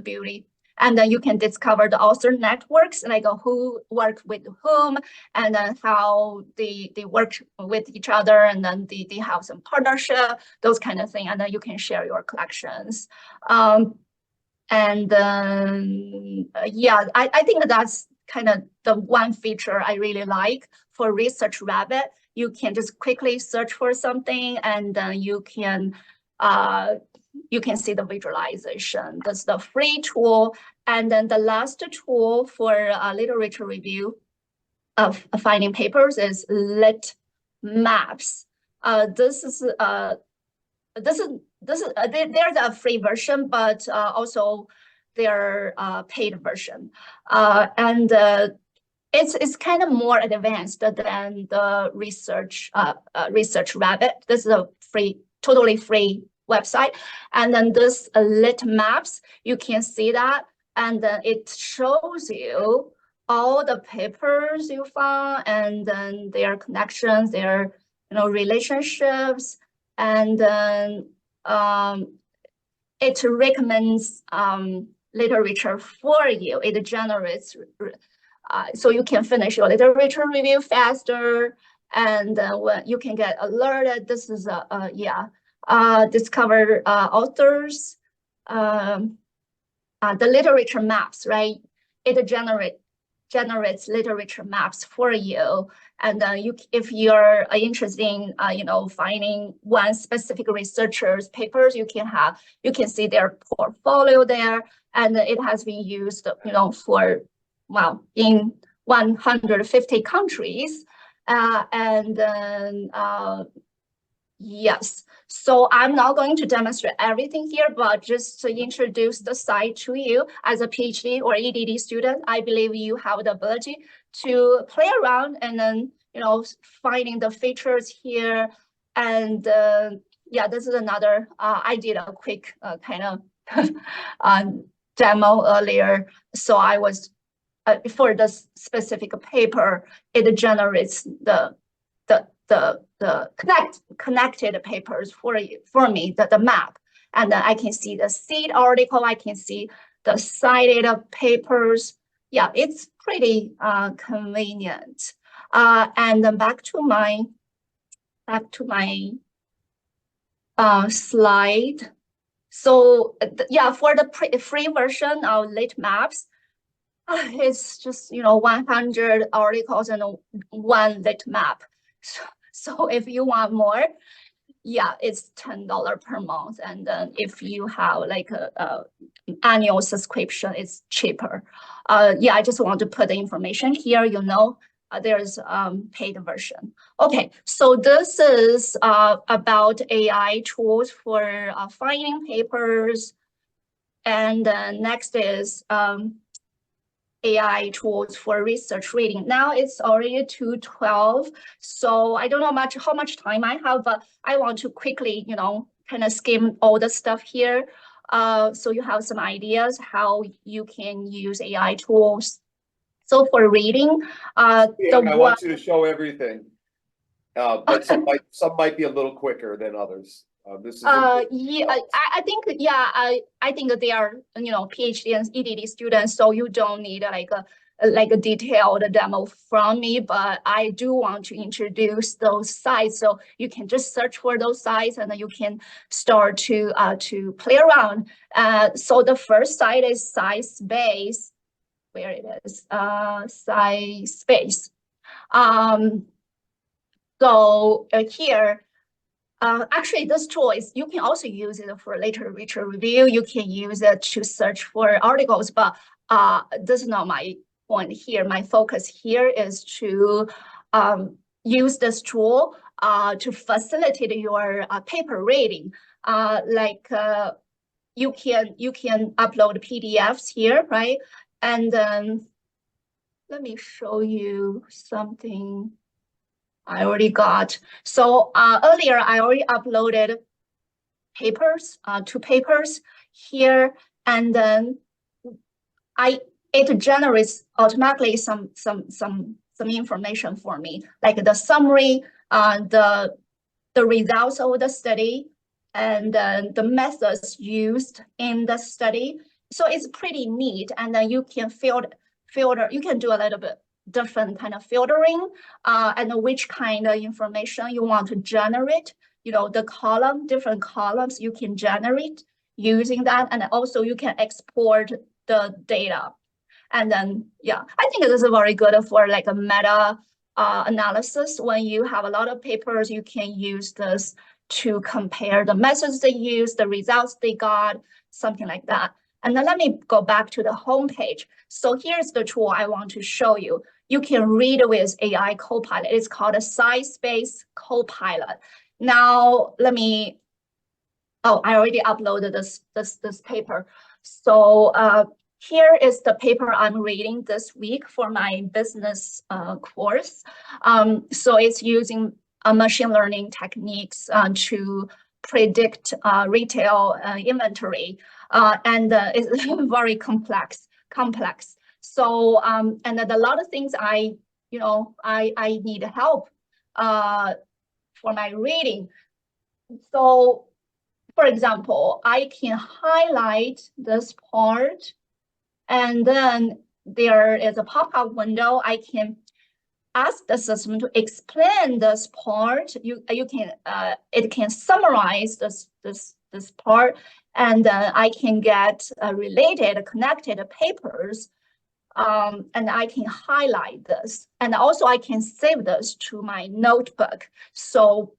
beauty. And then you can discover the author networks, like who work with whom, and then how they work with each other, and then they have some partnership, those kind of things. And then you can share your collections. And then, I think that's kind of the one feature I really like for Research Rabbit. You can just quickly search for something, and then you can see the visualization. That's the free tool. And then the last tool for literature review of finding papers is Lit Maps. There's a free version, but also there are paid version. And it's kind of more advanced than the Research Rabbit. This is a totally free website. And then this Lit Maps, you can see that, and then it shows you all the papers you found, and then their connections, their relationships, and then it recommends literature for you. It generates so you can finish your literature review faster, and when you can get alerted. This is discover authors, the literature maps, right? It generates generates literature maps for you. And if you're interested in, finding one specific researcher's papers, you can see their portfolio there, and it has been used, in 150 countries. Yes, so I'm not going to demonstrate everything here, but just to introduce the site to you as a PhD or EDD student, I believe you have the ability to play around and then, finding the features here. And this is another, I did a quick kind of demo earlier. So I was, for this specific paper, it generates the connected papers for me, the map. And then I can see the seed article, I can see the cited papers. Yeah, it's pretty convenient. And then back to my slide. So for the free version of Lit Maps, it's just 100 articles and one Lit Map. So if you want more, it's $10 per month. And then if you have like a annual subscription, it's cheaper. I just want to put the information here. There's paid version. Okay, so this is about AI tools for finding papers. And next is AI tools for research reading. Now it's already 2:12, so I don't know how much time I have, but I want to quickly, kind of skim all the stuff here, so you have some ideas how you can use AI tools. So for reading, I want you to show everything, but some might be a little quicker than others. This is I think they are PhD and EDD students, so you don't need like a detailed demo from me, but I do want to introduce those sites, so you can just search for those sites and then you can start to play around. So the first site is SciSpace, where it is, SciSpace. So here. Actually, this choice, you can also use it for literature review. You can use it to search for articles, but this is not my point here. My focus here is to use this tool to facilitate your paper reading. You can upload PDFs here, right? And then let me show you something I already got. So earlier I already uploaded papers, 2 papers here, and then it generates automatically some information for me, like the summary, the results of the study, and then the methods used in the study. So it's pretty neat, and then you can filter. You can do a little bit different kind of filtering, and which kind of information you want to generate. The different columns you can generate using that, and also you can export the data. And then, I think this is very good for like a meta analysis. When you have a lot of papers, you can use this to compare the methods they use, the results they got, something like that. And then let me go back to the home page. So here's the tool I want to show you. You can read with AI Copilot. It's called a SciSpace Copilot. Now, I already uploaded this paper. So here is the paper I'm reading this week for my business course. So it's using machine learning techniques to predict retail inventory, and it's very complex. So and a lot of things I need help for my reading. So for example, I can highlight this part, and then there is a pop-up window. I can ask the system to explain this part. It can summarize this part, and then I can get related connected papers And I can highlight this, and also I can save this to my notebook. So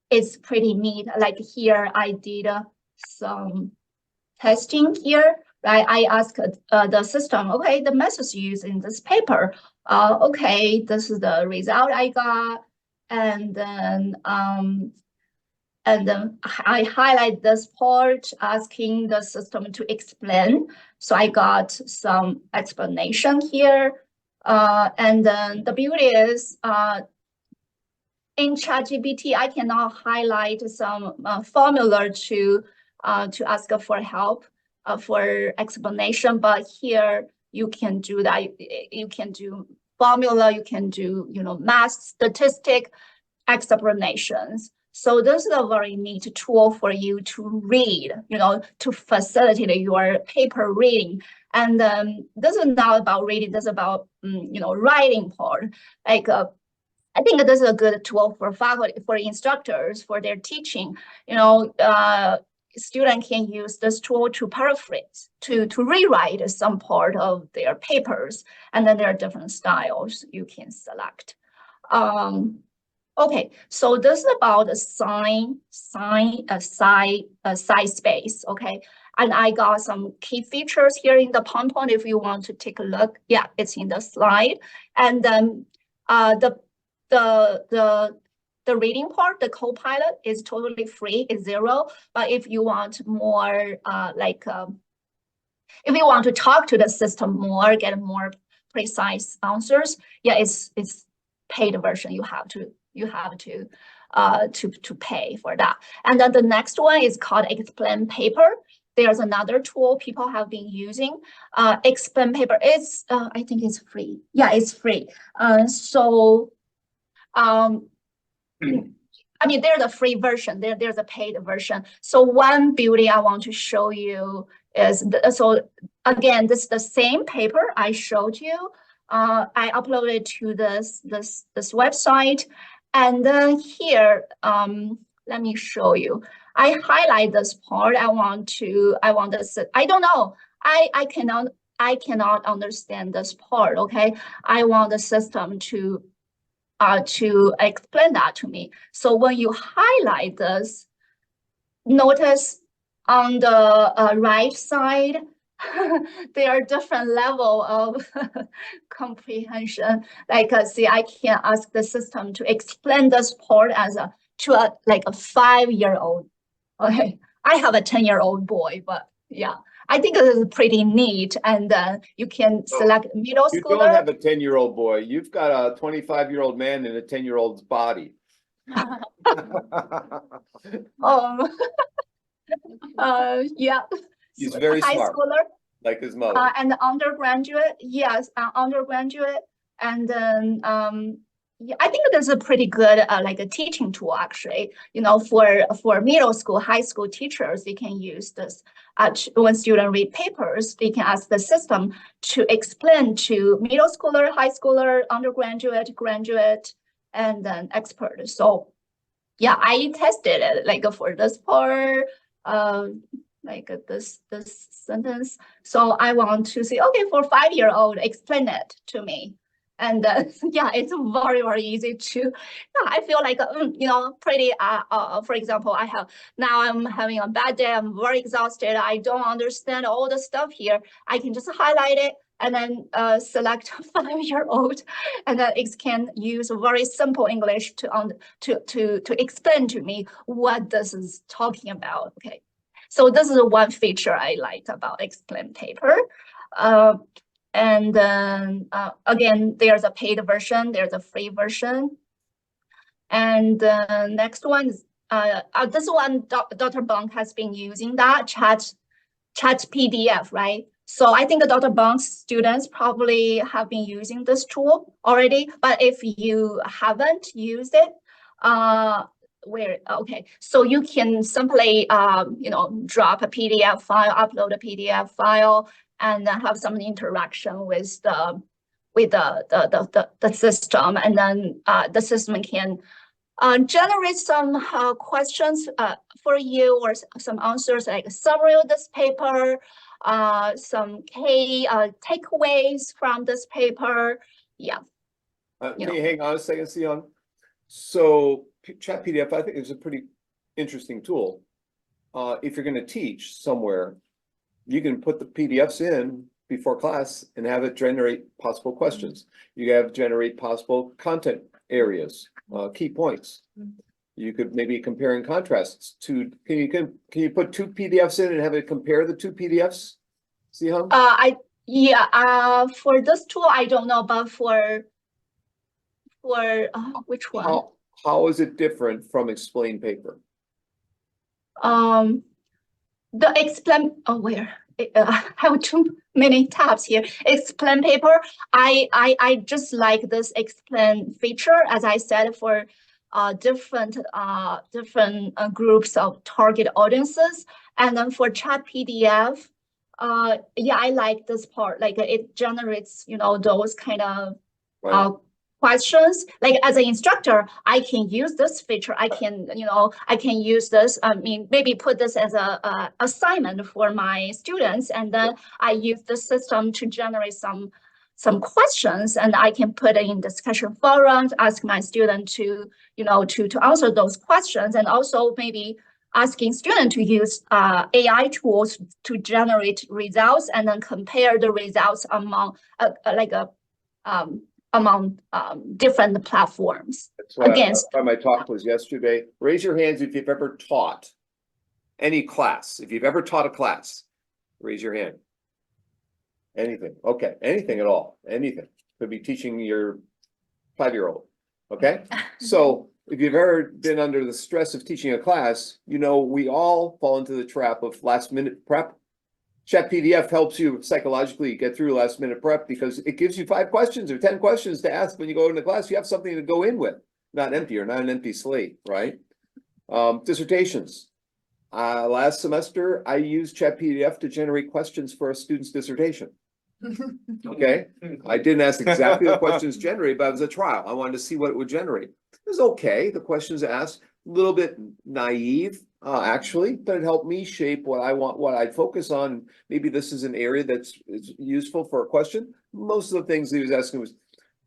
it's pretty neat. Like here, I did some testing here, right? I asked the system, okay, the methods used in this paper. Okay, this is the result I got, and then I highlight this part, asking the system to explain. So I got some explanation here. And then the beauty is, in ChatGPT, I cannot highlight some formula to ask for help for explanation, but here you can do that. You can do formula, you can do math, statistic, explanations. So this is a very neat tool for you to read, to facilitate your paper reading. And this is not about reading, this is about writing part. Like I think this is a good tool for faculty, for instructors, for their teaching. Student can use this tool to paraphrase, to rewrite some part of their papers, and then there are different styles you can select. Okay, so this is about the size space, okay? And I got some key features here in the PowerPoint if you want to take a look. Yeah, it's in the slide. And then the reading part, the Copilot, is totally free, it's $0. But if you want more, if you want to talk to the system more, get more precise answers, yeah, it's paid version. You have to pay for that. And then the next one is called Explain Paper. There's another tool people have been using. Explain Paper is, I think it's free. Yeah, it's free. I mean, there's a free version, there's a paid version. So one beauty I want to show you is, so again, this is the same paper I showed you. I uploaded to this website. And then here, let me show you. I highlight this part. I don't know. I cannot understand this part, okay? I want the system to explain that to me. So when you highlight this, notice on the right side, there are different level of comprehension. Like, see, I can ask the system to explain this part to a 5-year-old. Okay, I have a 10-year-old boy, but yeah, I think this is pretty neat. And you can select middle schooler. You don't have a 10-year-old boy. You've got a 25-year-old man in a 10-year-old's body. Yeah. He's very high smart, schooler, like his mother. and undergraduate, yes, undergraduate, and then yeah, I think this is a pretty good like a teaching tool actually. For middle school, high school teachers, they can use this. When students read papers, they can ask the system to explain to middle schooler, high schooler, undergraduate, graduate, and then expert. So yeah, I tested it like for this part. Like this sentence. So I want to say, okay, for 5-year-old, explain it to me. And yeah, it's very, very easy to, yeah, I feel like, pretty, for example, now I'm having a bad day. I'm very exhausted. I don't understand all the stuff here. I can just highlight it and then select 5-year-old, and then it can use very simple English to explain to me what this is talking about. Okay. So this is one feature I like about Explain Paper. And then again, there's a paid version, there's a free version. And the next one is, this one, Dr. Bunk has been using that chat PDF, right? So I think the Dr. Bunk's students probably have been using this tool already, but if you haven't used it, okay, so you can simply drop a PDF file, upload a PDF file, and then have some interaction with the system, and then the system can generate some questions for you, or some answers like summary of this paper, some key takeaways from this paper. Yeah. Can You know. you hang on a second, Zihang? So Chat PDF, I think is a pretty interesting tool. If you're gonna teach somewhere, you can put the PDFs in before class and have it generate possible questions. You have generate possible content areas, key points. You could maybe compare and contrasts to, can you put two PDFs in and have it compare the two PDFs? Zihang? For this tool, I don't know, but for which one? How is it different from explain paper? The explain, where? I have too many tabs here. Explain paper. I just like this explain feature, as I said, for different groups of target audiences. And then for Chat PDF, yeah, I like this part. Like it generates, those kind of Right. questions. Like as an instructor, I can use this feature. I can use this. I mean, maybe put this as a assignment for my students, and then I use the system to generate some questions, and I can put it in discussion forums, ask my student to answer those questions, and also maybe asking students to use AI tools to generate results and then compare the results among different platforms. That's why Against my talk was yesterday. Raise your hands if you've ever taught any class. If you've ever taught a class, raise your hand. Anything. Okay. Anything at all. Anything. Could be teaching your 5-year-old. Okay. So if you've ever been under the stress of teaching a class, we all fall into the trap of last minute prep. Chat PDF helps you psychologically get through last minute prep because it gives you 5 questions or 10 questions to ask when you go into class. You have something to go in with, not empty or not an empty slate, right? Dissertations. Last semester, I used Chat PDF to generate questions for a student's dissertation. Okay, I didn't ask exactly the questions generated, but it was a trial. I wanted to see what it would generate. It was okay. The questions asked, a little bit naive, actually, but it helped me shape what I want, what I'd focus on. Maybe this is an area that's useful for a question. Most of the things he was asking was,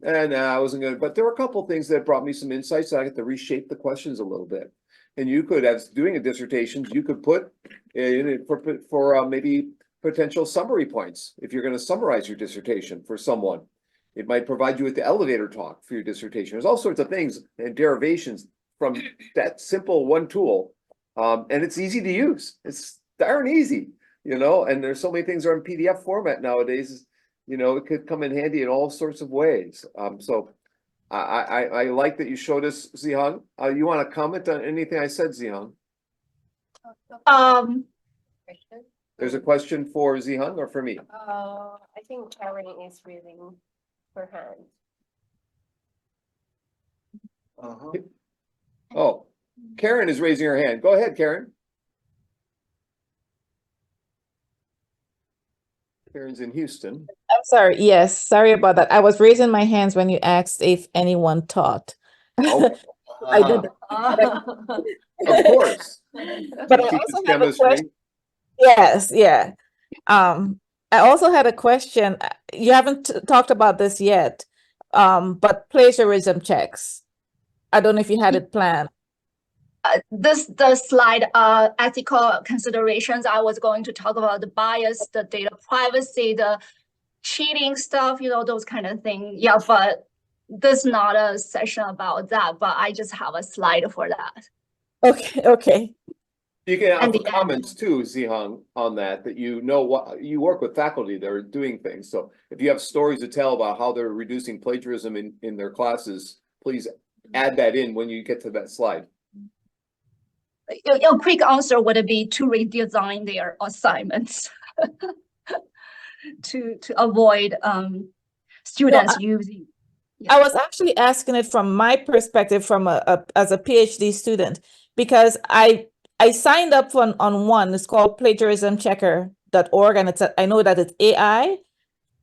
I wasn't going to, but there were a couple of things that brought me some insights that I had to reshape the questions a little bit. And you could, as doing a dissertation, you could put in it for maybe potential summary points. If you're going to summarize your dissertation for someone, it might provide you with the elevator talk for your dissertation. There's all sorts of things and derivations from that simple one tool. And it's easy to use. It's darn easy, and there's so many things that are in PDF format nowadays, it could come in handy in all sorts of ways. So I like that you showed us, Zihang. You want to comment on anything I said, Zihang? There's a question for Zihang or for me? I think Karen is raising her hand. Oh, Karen is raising her hand. Go ahead, Karen. Karen's in Houston. I'm sorry. Yes, sorry about that. I was raising my hands when you asked if anyone taught. Okay. I did. Of course. But I Teaches also have a chemistry. question. Yes, yeah. I also had a question. You haven't talked about this yet, but plagiarism checks. I don't know if you had it planned. The slide, ethical considerations, I was going to talk about the bias, the data privacy, the cheating stuff, those kind of things. Yeah, but this is not a session about that, but I just have a slide for that. Okay. You can And have the comments too, Zihang, on that what you work with faculty that are doing things. So if you have stories to tell about how they're reducing plagiarism in their classes, please add that in when you get to that slide. A quick answer would be to redesign their assignments to avoid students using. I was actually asking it from my perspective, from as a PhD student, because I signed up on one. It's called plagiarismchecker.org, and I know that it's AI.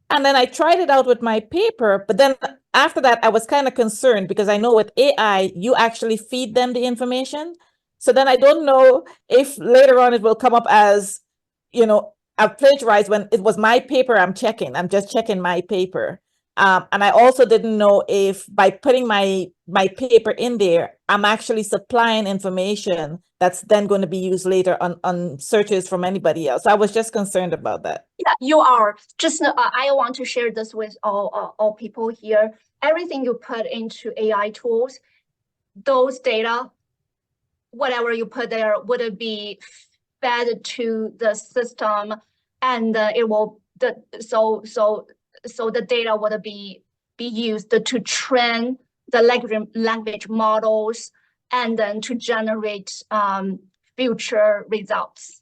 And then I tried it out with my paper, but then after that, I was kind of concerned because I know with AI, you actually feed them the information. So then I don't know if later on it will come up as, I've plagiarized when it was my paper I'm checking. I'm just checking my paper. And I also didn't know if by putting my paper in there, I'm actually supplying information that's then going to be used later on searches from anybody else. I was just concerned about that. Yeah, you are. Just I want to share this with all people here. Everything you put into AI tools, those data, whatever you put there, would it be fed to the system, and it will so the data would be used to train the language models and then to generate future results.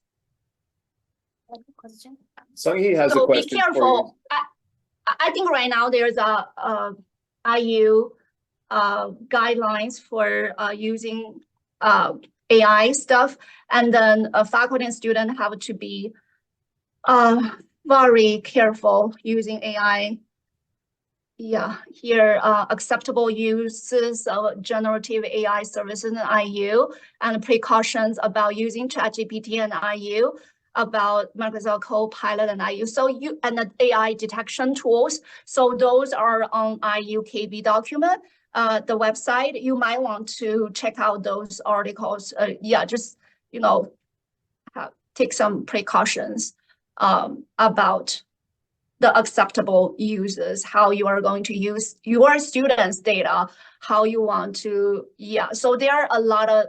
Question? Sung-hee has a So be question for you. careful. I think right now there's a IU guidelines for using AI stuff, and then a faculty and student have to be very careful using AI. Yeah, here acceptable uses of generative AI services in IU and precautions about using ChatGPT and IU, about Microsoft Copilot and IU. So and the AI detection tools. So those are on IU KB document, the website. You might want to check out those articles. Yeah, just take some precautions about the acceptable uses, how you are going to use your students' data, how you want to, yeah. So there are a lot of,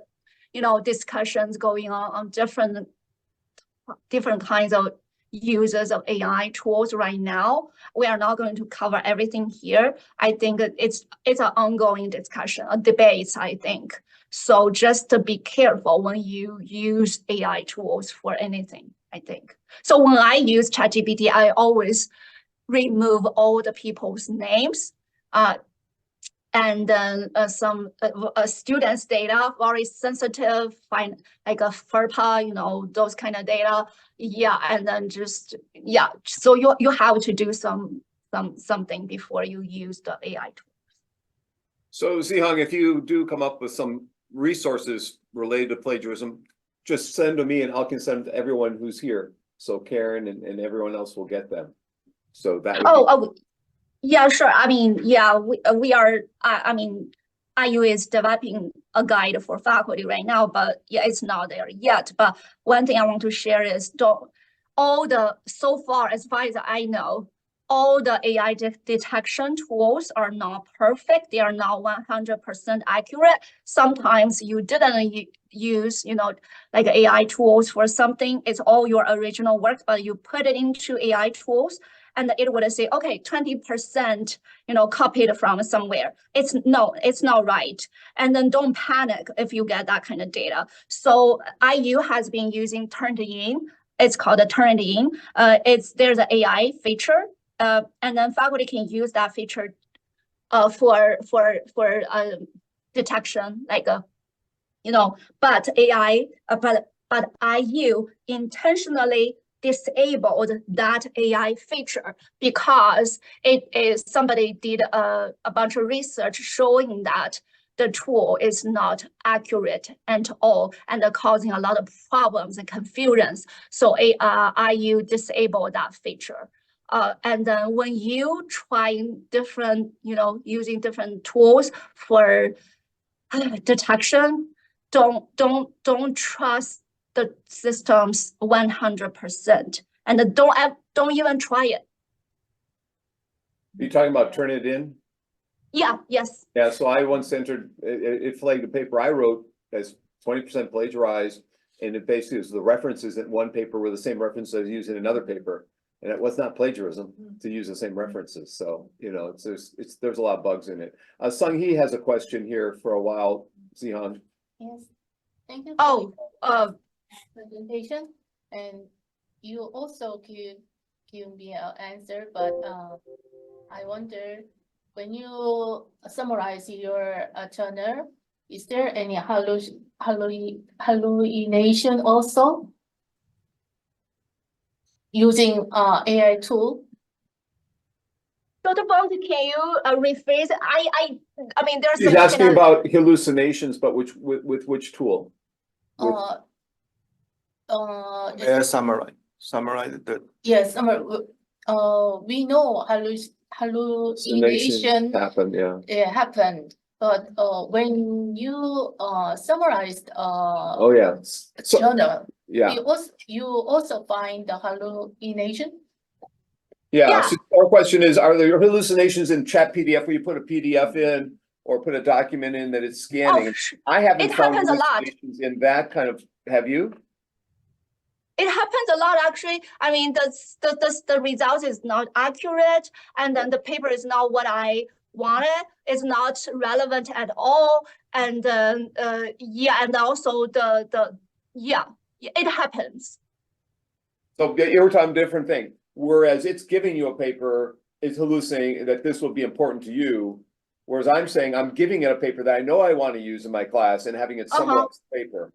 discussions going on different kinds of uses of AI tools right now. We are not going to cover everything here. I think that it's an ongoing discussion, a debate, I think. So just to be careful when you use AI tools for anything, I think. So when I use ChatGPT, I always remove all the people's names, and then some students' data, very sensitive, like a FERPA, those kind of data. Yeah, and then just, yeah. So you have to do something before you use the AI tool. So Zihang, if you do come up with some resources related to plagiarism, just send to me and I can send them to everyone who's here. So Karen and everyone else will get them. So that would be... Yeah, sure. I mean, yeah, we are, I mean, IU is developing a guide for faculty right now, but yeah, it's not there yet. But one thing I want to share is so far as I know, all the AI detection tools are not perfect. They are not 100% accurate. Sometimes you didn't use, like AI tools for something. It's all your original work, but you put it into AI tools, and it would say, okay, 20%, copied from somewhere. It's not right. And then don't panic if you get that kind of data. So IU has been using turned in. It's called a turned in. There's an AI feature, and then faculty can use that feature for detection, like but IU intentionally disabled that AI feature because somebody did a bunch of research showing that the tool is not accurate at all and causing a lot of problems and confusions. So IU disabled that feature. And then when you try different, using different tools for detection, don't trust the systems 100%, and don't even try it. Are you talking about turn it in? Yeah, yes. Yeah, so I once entered, it flagged the paper I wrote as 20% plagiarized, and it basically was the references in one paper were the same references I used in another paper, and it was not plagiarism to use the same references. So, there's a lot of bugs in it. Sung-hee has a question here for a while, Zihang. Yes. Thank you. Presentation, and you also give me an answer, but I wonder, when you summarize your journal, is there any hallucination also using AI tool? Dr. Bond, can you rephrase? I mean, there's He's asking about hallucinations, but with which tool? AI summary. Summarize the, Yes, we know hallucination Happened, yeah. happened, but when you summarized Oh, yeah. So, journal, yeah, you also find the hallucination. yeah. Yeah. So our question is, are there hallucinations in chat PDF where you put a PDF in or put a document in that it's scanning? I haven't It found happens a lot. hallucinations in that kind of, have you? It happens a lot, actually. I mean, the result is not accurate, and then the paper is not what I wanted. It's not relevant at all, and yeah, and also yeah, it happens. So you're talking different thing, whereas it's giving you a paper, it's hallucinating that this will be important to you. Whereas I'm saying I'm giving it a paper that I know I want to use in my class and having it summarize the paper.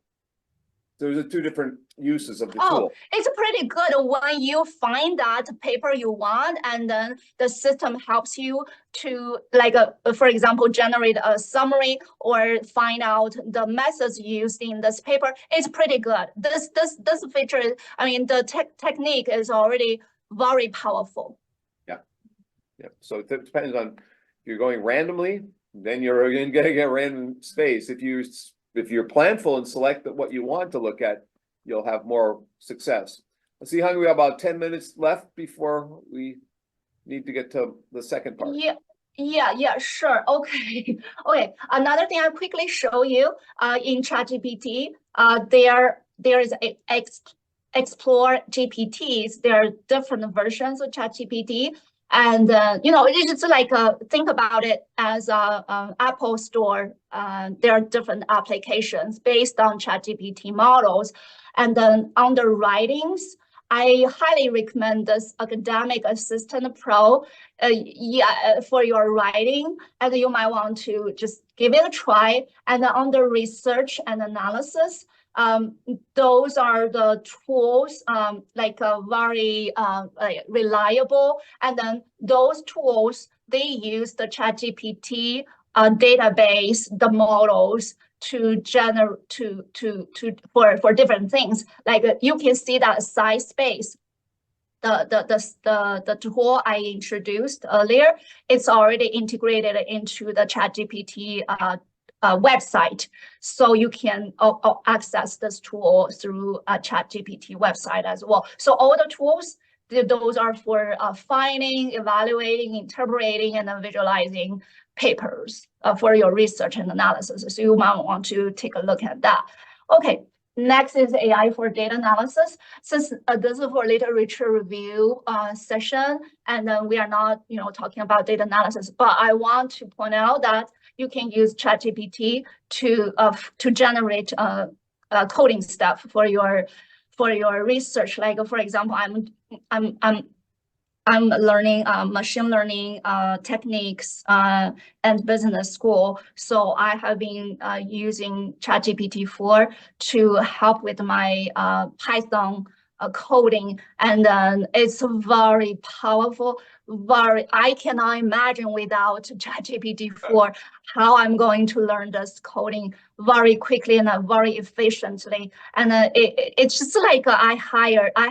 There's two different uses of the tool. It's pretty good when you find that paper you want, and then the system helps you to, like, for example, generate a summary or find out the methods used in this paper. It's pretty good. This feature, I mean, the technique is already very powerful. Yeah, so it depends on, if you're going randomly, then you're going to get a random space. If you're planful and select what you want to look at, you'll have more success. Let's see, Hung, we have about 10 minutes left before we need to get to the second part. Yeah, sure. Okay. Okay. Another thing I'll quickly show you in ChatGPT, there is Explore GPTs. There are different versions of ChatGPT. And, it's just like, think about it as a Apple Store. There are different applications based on ChatGPT models. And then under writings, I highly recommend this Academic Assistant Pro for your writing. And you might want to just give it a try. And then under research and analysis, those are the tools very reliable, and then those tools, they use the ChatGPT database, the models to generate for different things. Like you can see that size space, the tool I introduced earlier, it's already integrated into the ChatGPT website, so you can access this tool through a ChatGPT website as well. So all the tools, those are for finding, evaluating, interpreting, and visualizing papers for your research and analysis. So you might want to take a look at that. Okay, next is AI for data analysis. Since this is for literature review session, and then we are not, talking about data analysis, but I want to point out that you can use ChatGPT to generate coding stuff for your research. Like, for example, I'm learning machine learning techniques and business school. So I have been using ChatGPT-4 to help with my Python coding, and then it's very powerful. I cannot imagine without ChatGPT-4 how I'm going to learn this coding very quickly and very efficiently. And it's just like I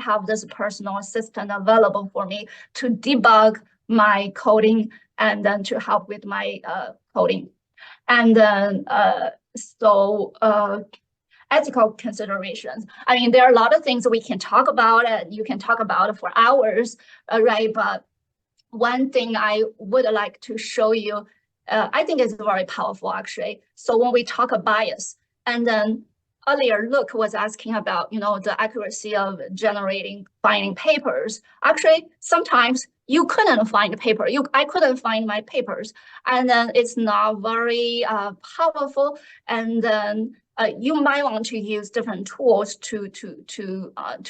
have this personal assistant available for me to debug my coding and then to help with my coding. And then ethical considerations. I mean, there are a lot of things we can talk about, and you can talk about it for hours, right? But one thing I would like to show you, I think is very powerful, actually. So when we talk about bias, and then earlier, Luke was asking about, the accuracy of finding papers. Actually, sometimes you couldn't find a paper. I couldn't find my papers, and then it's not very powerful. And then you might want to use different tools to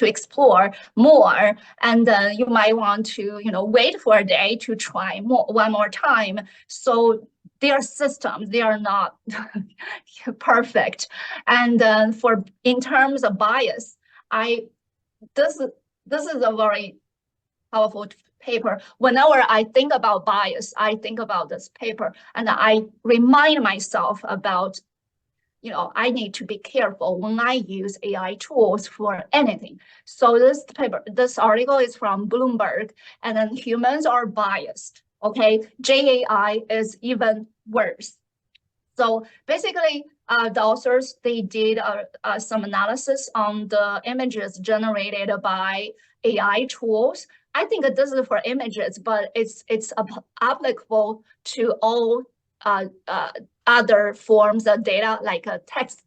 explore more, and then you might want to wait for a day to try one more time. So their systems, they are not perfect. And then in terms of bias, this is a very powerful paper. Whenever I think about bias, I think about this paper, and I remind myself about I need to be careful when I use AI tools for anything. So this article is from Bloomberg, and then humans are biased. Okay, JAI is even worse. So basically, the authors, they did some analysis on the images generated by AI tools. I think that this is for images, but it's applicable to all other forms of data, like texts,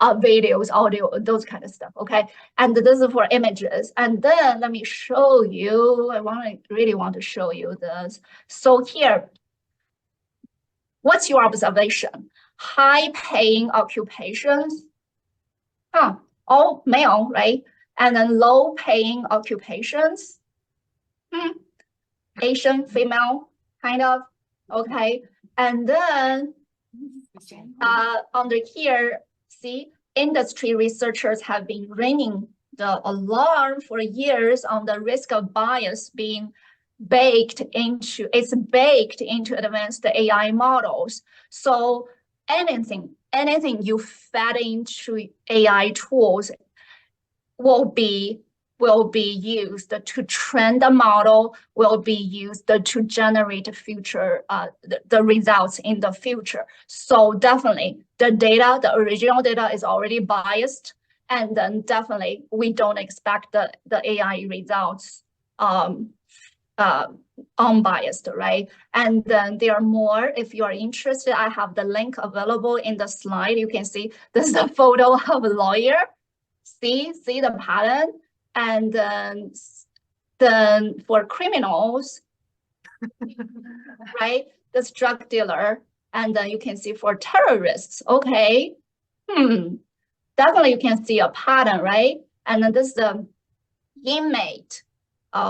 videos, audio, those kind of stuff. Okay, and this is for images. And then let me show you. I really want to show you this. So here, what's your observation? High-paying occupations, all male, right? And then low-paying occupations, Asian, female, kind of, okay. And then under here, see, industry researchers have been ringing the alarm for years on the risk of bias being baked into advanced AI models. So anything you fed into AI tools will be used to train the model, will be used to generate future the results in the future. So definitely the original data is already biased, and then definitely we don't expect the AI results unbiased, right? And then there are more. If you are interested, I have the link available in the slide. You can see this is a photo of a lawyer. See the pattern. And then for criminals, right, this drug dealer, and then you can see for terrorists, okay, definitely you can see a pattern, right? And then this is the inmate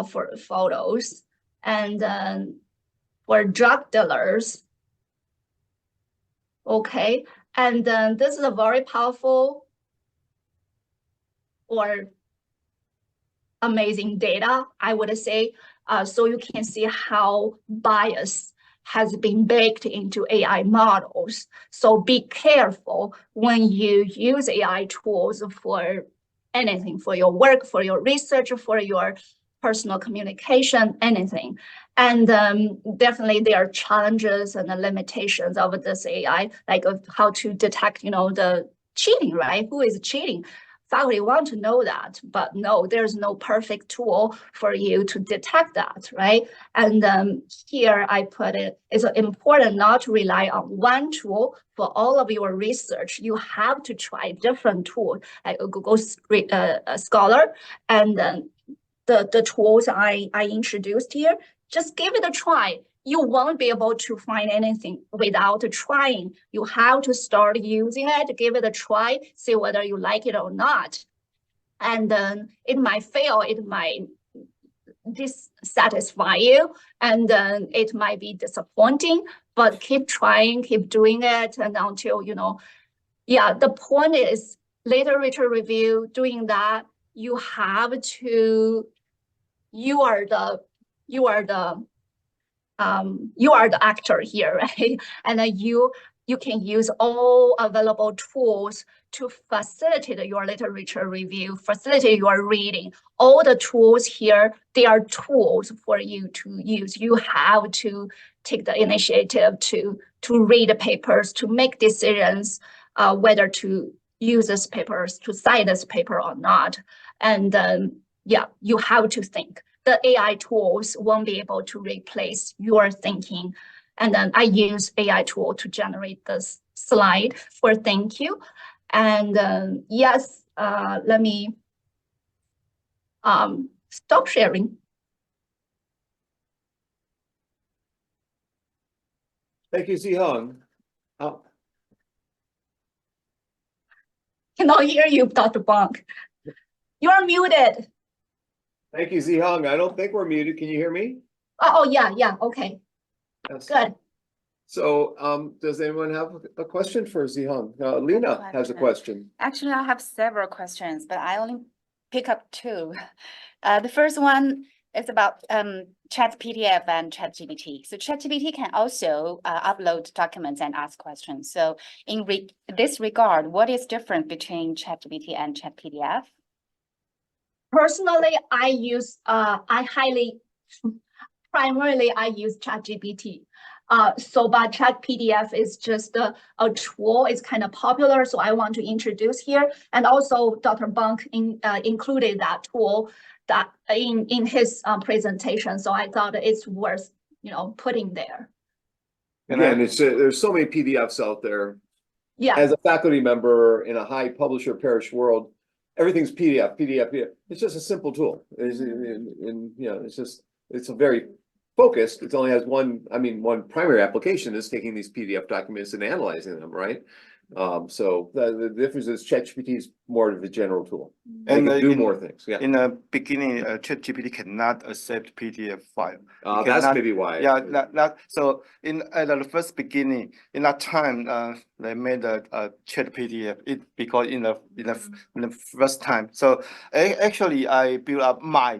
for photos, and then for drug dealers, okay, and then this is a very powerful or amazing data, I would say. So you can see how bias has been baked into AI models. So be careful when you use AI tools for anything, for your work, for your research, for your personal communication, anything. And definitely there are challenges and the limitations of this AI, like how to detect, the cheating, right? Who is cheating? Faculty want to know that, but no, there's no perfect tool for you to detect that, right? And here I put it, it's important not to rely on one tool for all of your research. You have to try different tools, like Google Scholar, and then the tools I introduced here. Just give it a try. You won't be able to find anything without trying. You have to start using it, give it a try, see whether you like it or not. And then it might fail, it might dissatisfy you, and then it might be disappointing, but keep trying, keep doing it, and until, the point is literature review, doing that, you have to, you are the actor here, right? And then you can use all available tools to facilitate your literature review, facilitate your reading. All the tools here, they are tools for you to use. You have to take the initiative to read the papers, to make decisions whether to use this papers, to cite this paper or not. And you have to think. The AI tools won't be able to replace your thinking. And then I use AI tool to generate this slide for thank you. And yes, let me stop sharing. Thank you, Zihang. Cannot hear you, Dr. Bonk. You're muted. Thank you, Zihang. I don't think we're muted. Can you hear me? Oh, yeah, okay. Yes. Good. So, does anyone have a question for Zihang? Lena has a question. Actually, I have several questions, but I only pick up two. The first one, It's about Chat PDF and Chat GPT. So Chat GPT can also upload documents and ask questions. So in this regard, what is different between Chat GPT and Chat PDF? Personally, primarily I use ChatGPT. But Chat PDF is just a tool. It's kind of popular, so I want to introduce here. And also, Dr. Bunk included that tool that in his presentation. So I thought it's worth putting there. Again, there's so many PDFs out there. Yeah. As a faculty member in a high publisher parish world, everything's PDF. It's just a simple tool. It's a very focused. It only has one primary application is taking these PDF documents and analyzing them, right? So the difference is ChatGPT is more of a general tool and do more things. Yeah. In the beginning, ChatGPT cannot accept PDF file. That's maybe why. Yeah, so at the first beginning, in that time, they made a Chat PDF. Because in the first time. So actually, I built up my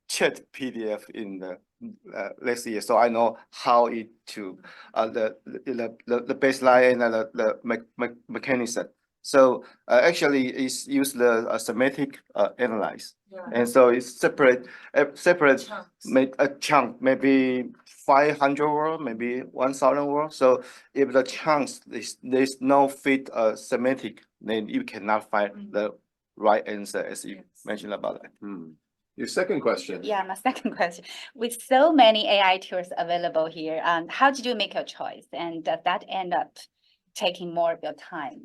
Chat PDF in the last year, so I know how it to the baseline and the mechanism. So actually, it's used the semantic analyze, and so it's separate make a chunk, maybe 500 words, maybe 1,000 words. So if the chunks there's no fit semantic, then you cannot find the right answer, as you mentioned about that. Your second question. Yeah, my second question. With so many AI tools available here, how did you make your choice? And does that end up taking more of your time?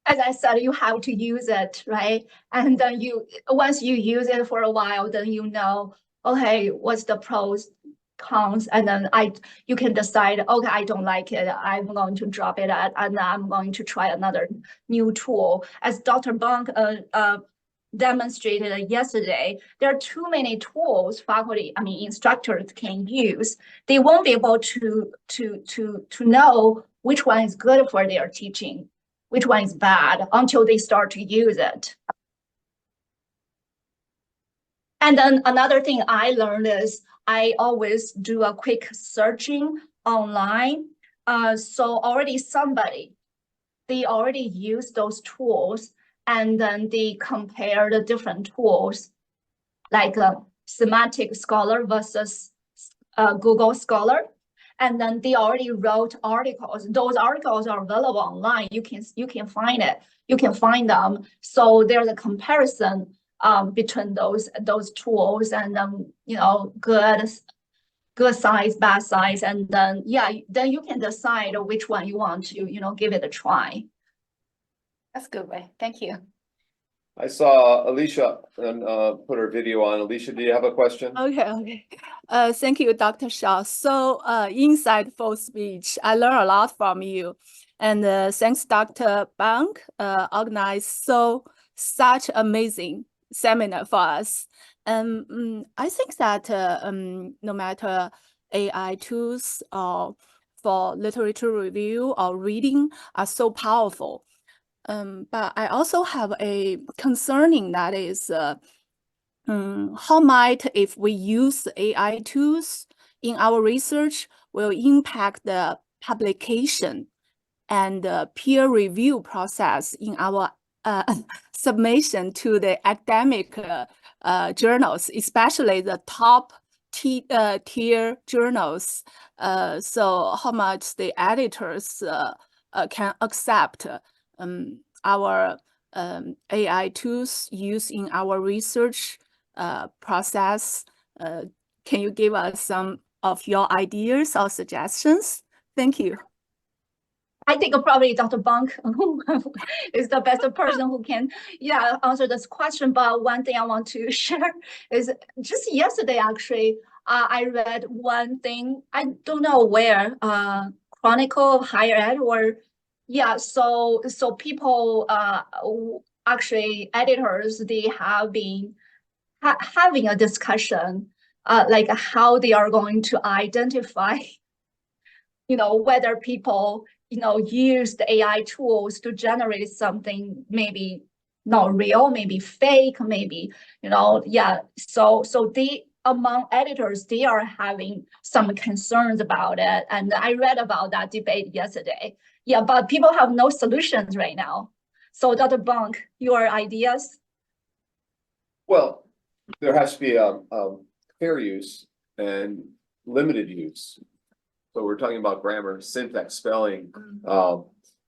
As I said, you have to use it, right? And then once you use it for a while, then okay, what's the pros, cons, and then you can decide, okay, I don't like it, I'm going to drop it, and I'm going to try another new tool. As Dr. Bunk demonstrated yesterday, there are too many tools instructors can use. They won't be able to know which one is good for their teaching, which one is bad, until they start to use it. And then another thing I learned is I always do a quick searching online. So they already use those tools, and then they compare the different tools, like Semantic Scholar versus Google Scholar. And then they already wrote articles. Those articles are available online. You can find it. You can find them. So there's a comparison between those tools, and good size, bad size, and then you can decide which one you want to give it a try. That's good way. Thank you. I saw Alicia put her video on. Alicia, do you have a question? Okay. Thank you, Dr. Shao. So insightful speech. I learned a lot from you. And thanks, Dr. Bunk, organized such amazing seminar for us. I think that no matter AI tools or for literature review or reading are so powerful. But I also have a concerning that is how might, if we use AI tools in our research, will impact the publication and the peer review process in our submission to the academic journals, especially the top tier journals. So how much the editors can accept our AI tools used in our research process. Can you give us some of your ideas or suggestions? Thank you. I think probably Dr. Bunk is the best person who can answer this question. But one thing I want to share is just yesterday, actually, I read one thing, I don't know where, Chronicle of Higher Ed, or so people, actually editors, they have been having a discussion, like how they are going to identify, whether people, use the AI tools to generate something maybe not real, maybe fake, maybe, yeah. So they, among editors, they are having some concerns about it. And I read about that debate yesterday. Yeah, but people have no solutions right now. So Dr. Bunk, your ideas? Well, there has to be fair use and limited use. So we're talking about grammar, syntax, spelling,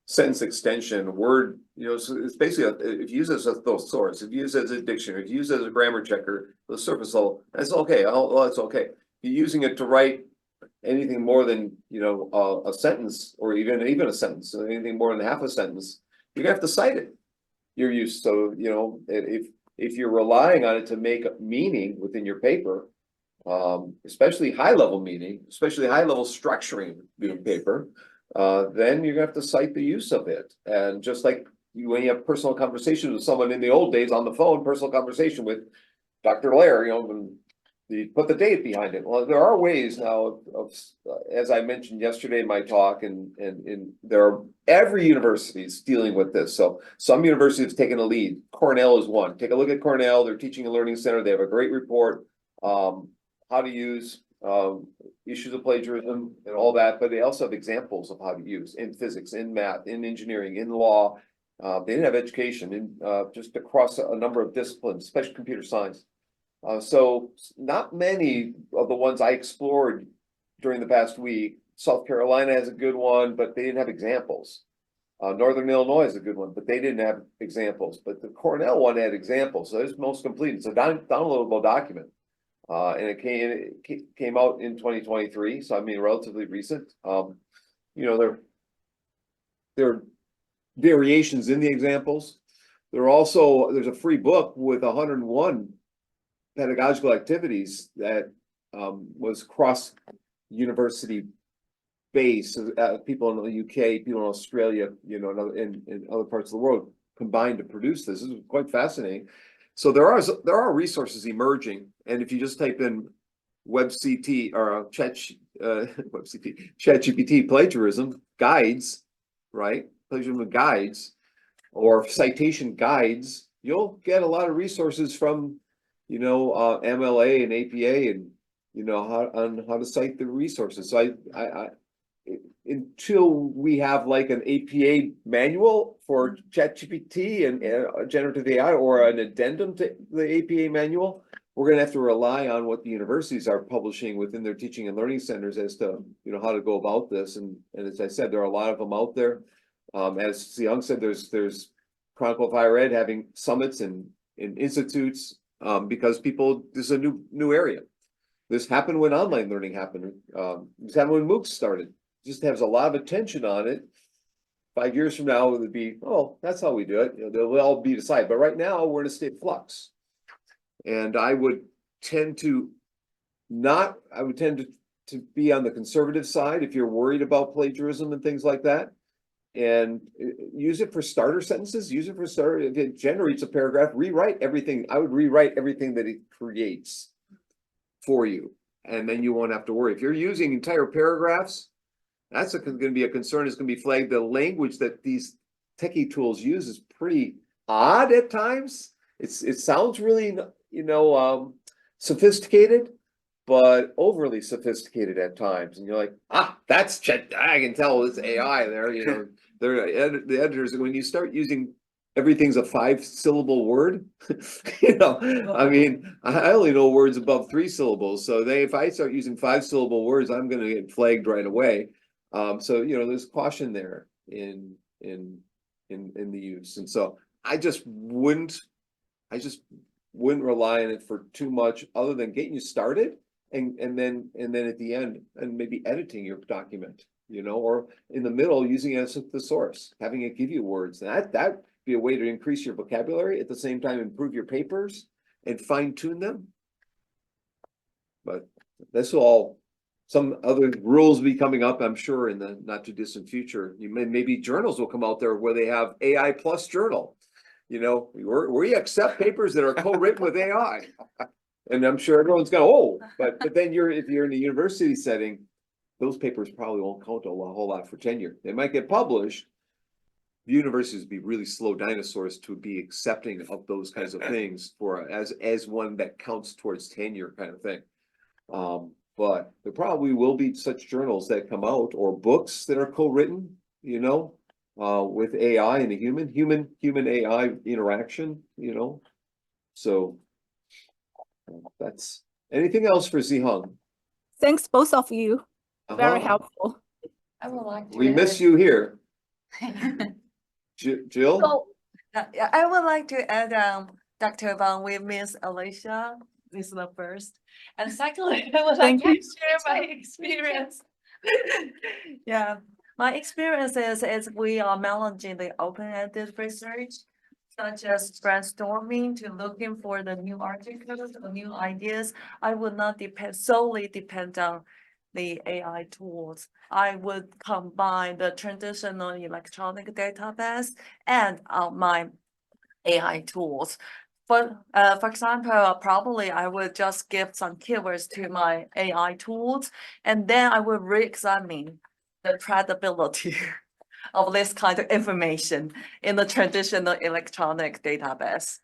sentence extension, word, so it's basically, if you use it as a source, if you use it as a dictionary, if you use it as a grammar checker, the surface level, that's okay. That's okay. If you're using it to write anything more than, a sentence, or even a sentence, anything more than half a sentence, you're gonna have to cite it. Your use. So, if you're relying on it to make meaning within your paper, especially high level meaning, especially high level structuring your paper, then you're gonna have to cite the use of it. And just like when you have personal conversations with someone in the old days on the phone, personal conversation with Dr. Lair, when you put the date behind it. Well, there are ways now of as I mentioned yesterday in my talk, and every university is dealing with this. So some universities have taken a lead. Cornell is one. Take a look at Cornell, their teaching and learning center. They have a great report, how to use issues of plagiarism and all that, but they also have examples of how to use in physics, in math, in engineering, in law. They didn't have education in just across a number of disciplines, especially computer science. So not many of the ones I explored during the past week. South Carolina has a good one, but they didn't have examples. Northern Illinois is a good one, but they didn't have examples. But the Cornell one had examples, so it's most complete. It's a downloadable document. And it came out in 2023, so I mean relatively recent. There are variations in the examples. There's a free book with 101 pedagogical activities that was cross university based. People in the UK, people in Australia, in other parts of the world combined to produce this. This is quite fascinating. So there are resources emerging, and if you just type in WebCT or ChatGPT plagiarism guides, right? Plagiarism guides or citation guides, you'll get a lot of resources from MLA and APA, and how to cite the resources. So I until we have like an APA manual for ChatGPT and generative AI, or an addendum to the APA manual, we're going to have to rely on what the universities are publishing within their teaching and learning centers as to how to go about this. And as I said, there are a lot of them out there. As Zihang said, there's Chronicle of Higher Ed having summits and institutes, because this is a new area. This happened when online learning happened. This happened when MOOCs started. Just has a lot of attention on it. 5 years from now, it would be, oh, that's how we do it. They'll all be decided. But right now, we're in a state of flux. And I would tend to be on the conservative side if you're worried about plagiarism and things like that. And use it for starter sentences. Use it for starter. If it generates a paragraph, rewrite everything. I would rewrite everything that it creates for you, and then you won't have to worry. If you're using entire paragraphs, that's going to be a concern. It's going to be flagged. The language that these techie tools use is pretty odd at times. It sounds really sophisticated, but overly sophisticated at times. And you're like, that's Chet. I can tell it's AI there. The editors, when you start using everything's a 5-syllable word, I mean, I only know words above 3 syllables. So if I start using 5-syllable words, I'm going to get flagged right away. So there's caution there in the use. And so I just wouldn't rely on it for too much, other than getting you started and then at the end, and maybe editing your document, or in the middle, using it as the source, having it give you words. That be a way to increase your vocabulary, at the same time improve your papers and fine tune them. But this will all, some other rules be coming up, I'm sure, in the not too distant future. Maybe journals will come out there where they have AI plus journal, we accept papers that are co-written with AI. And I'm sure everyone's going, but then if you're in a university setting, those papers probably won't count a whole lot for tenure. They might get published, the universities be really slow dinosaurs to be accepting of those kinds of things for as one that counts towards tenure kind of thing. But there probably will be such journals that come out or books that are co-written, you know, with AI and a human AI interaction, you know. So that's anything else for Zihang? Thanks, both of you. Very Uh-huh. helpful. I would like to. We miss you here. Jill? So, Yeah, I would like to add, Dr. Wang, we miss Alicia. This is the first. And secondly, I would like Thank to you. share my experience. Yeah, my experience is we are managing the open-ended research, such as brainstorming to looking for the new articles or new ideas. I would not solely depend on the AI tools. I would combine the traditional electronic database and my AI tools. For example, probably I would just give some keywords to my AI tools, and then I will re-examine the credibility of this kind of information in the traditional electronic database.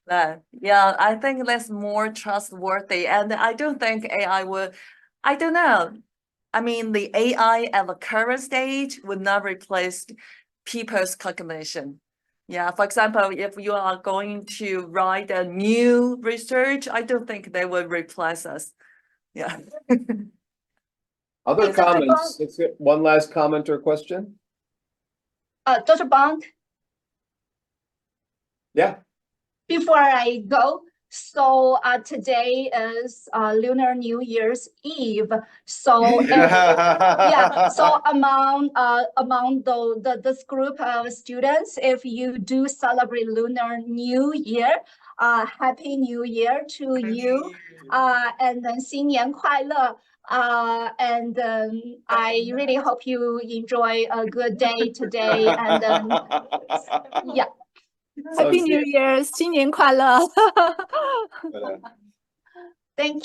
Yeah, I think that's more trustworthy, and I don't think AI would, I don't know. I mean, the AI at the current stage would not replace people's cognition. Yeah, for example, if you are going to write a new research, I don't think they will replace us. Yeah. Other Dr. Bang? comments? Let's get one last comment or question. Dr. Bang, Yeah. before I go, so today is Lunar New Year's Eve. So yeah, so among this group of students, if you do celebrate Lunar New Year, Happy New Year to you, and then 新年快乐. And I really hope you enjoy a good day today. And yeah. Happy New Year, 新年快乐. Thank you.